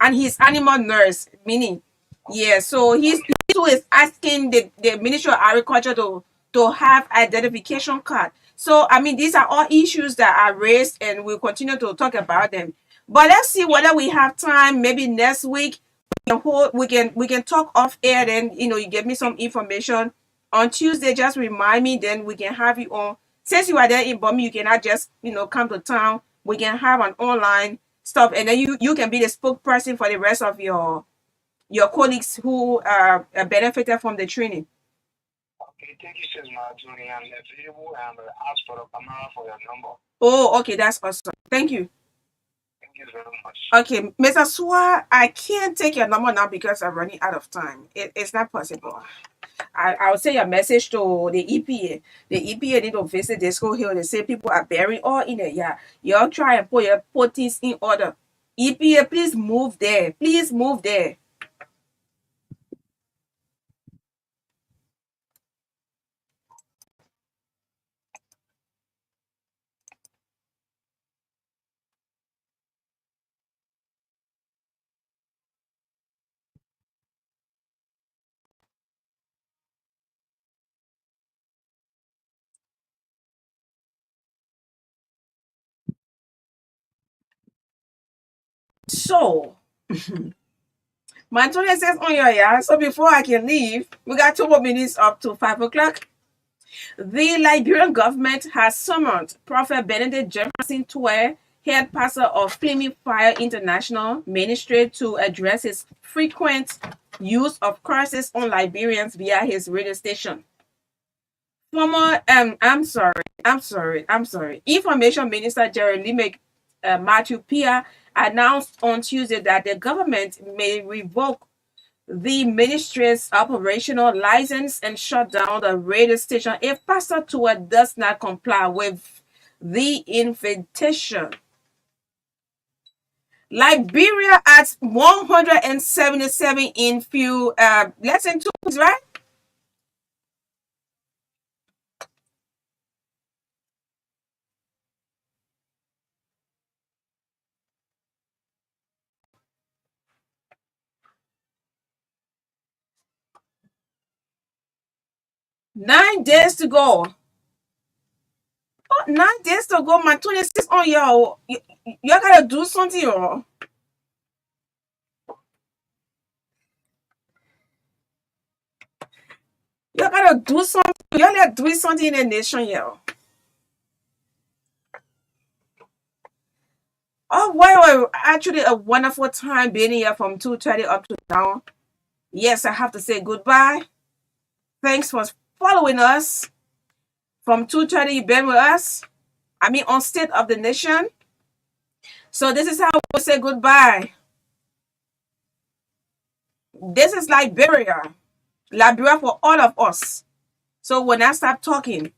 and he's animal nurse, meaning yeah, so he too is asking the Ministry of Agriculture to have identification card. So I mean these are all issues that are raised and we'll continue to talk about them. But let's see whether we have time. Maybe next week we can talk off air. Then you give me some information on Tuesday. Just remind me. Then we can have you on. Since you are there in Bumi, you cannot just come to town. We can have an online stuff, and then you can be the spokesperson for the rest of your colleagues who benefited from the training.
Okay, thank you so much, Julie. I'm available and ask for the camera for your number.
Oh, okay, that's awesome. Thank you.
Thank you very much.
Okay, Mr. Saah, I can't take your number now because I'm running out of time. It's not possible. I'll send a message to the EPA. The EPA need to visit the school here. They say people are burying all in it. Yeah, y'all try and put things in order. EPA, please move there. Please move there. So, my 26 on your yeah. So before I can leave, we got 2 more minutes up to 5 o'clock. The Liberian government has summoned Prophet Benedict Jefferson Tuer, head pastor of Flaming Fire International Ministry, to address his frequent use of curses on Liberians via his radio station. Former, I'm sorry. Information Minister Jeremy Matthew Pia announced on Tuesday that the government may revoke the ministry's operational license and shut down the radio station if Pastor Tua does not comply with the invitation. Liberia at 177 in few less than 2 weeks, right? Nine days to go. Oh, 9 days to go. My 26 on y'all. Y'all gotta do something, y'all. Y'all gotta do something. Y'all gotta do something in the nation, y'all. Oh, wow, actually a wonderful time being here from 2:30 up to now. Yes, I have to say goodbye. Thanks for following us. From 2:30, you've been with us. I mean, on State of the Nation. So this is how we say goodbye. This is Liberia. Liberia for all of us. So when I stop talking,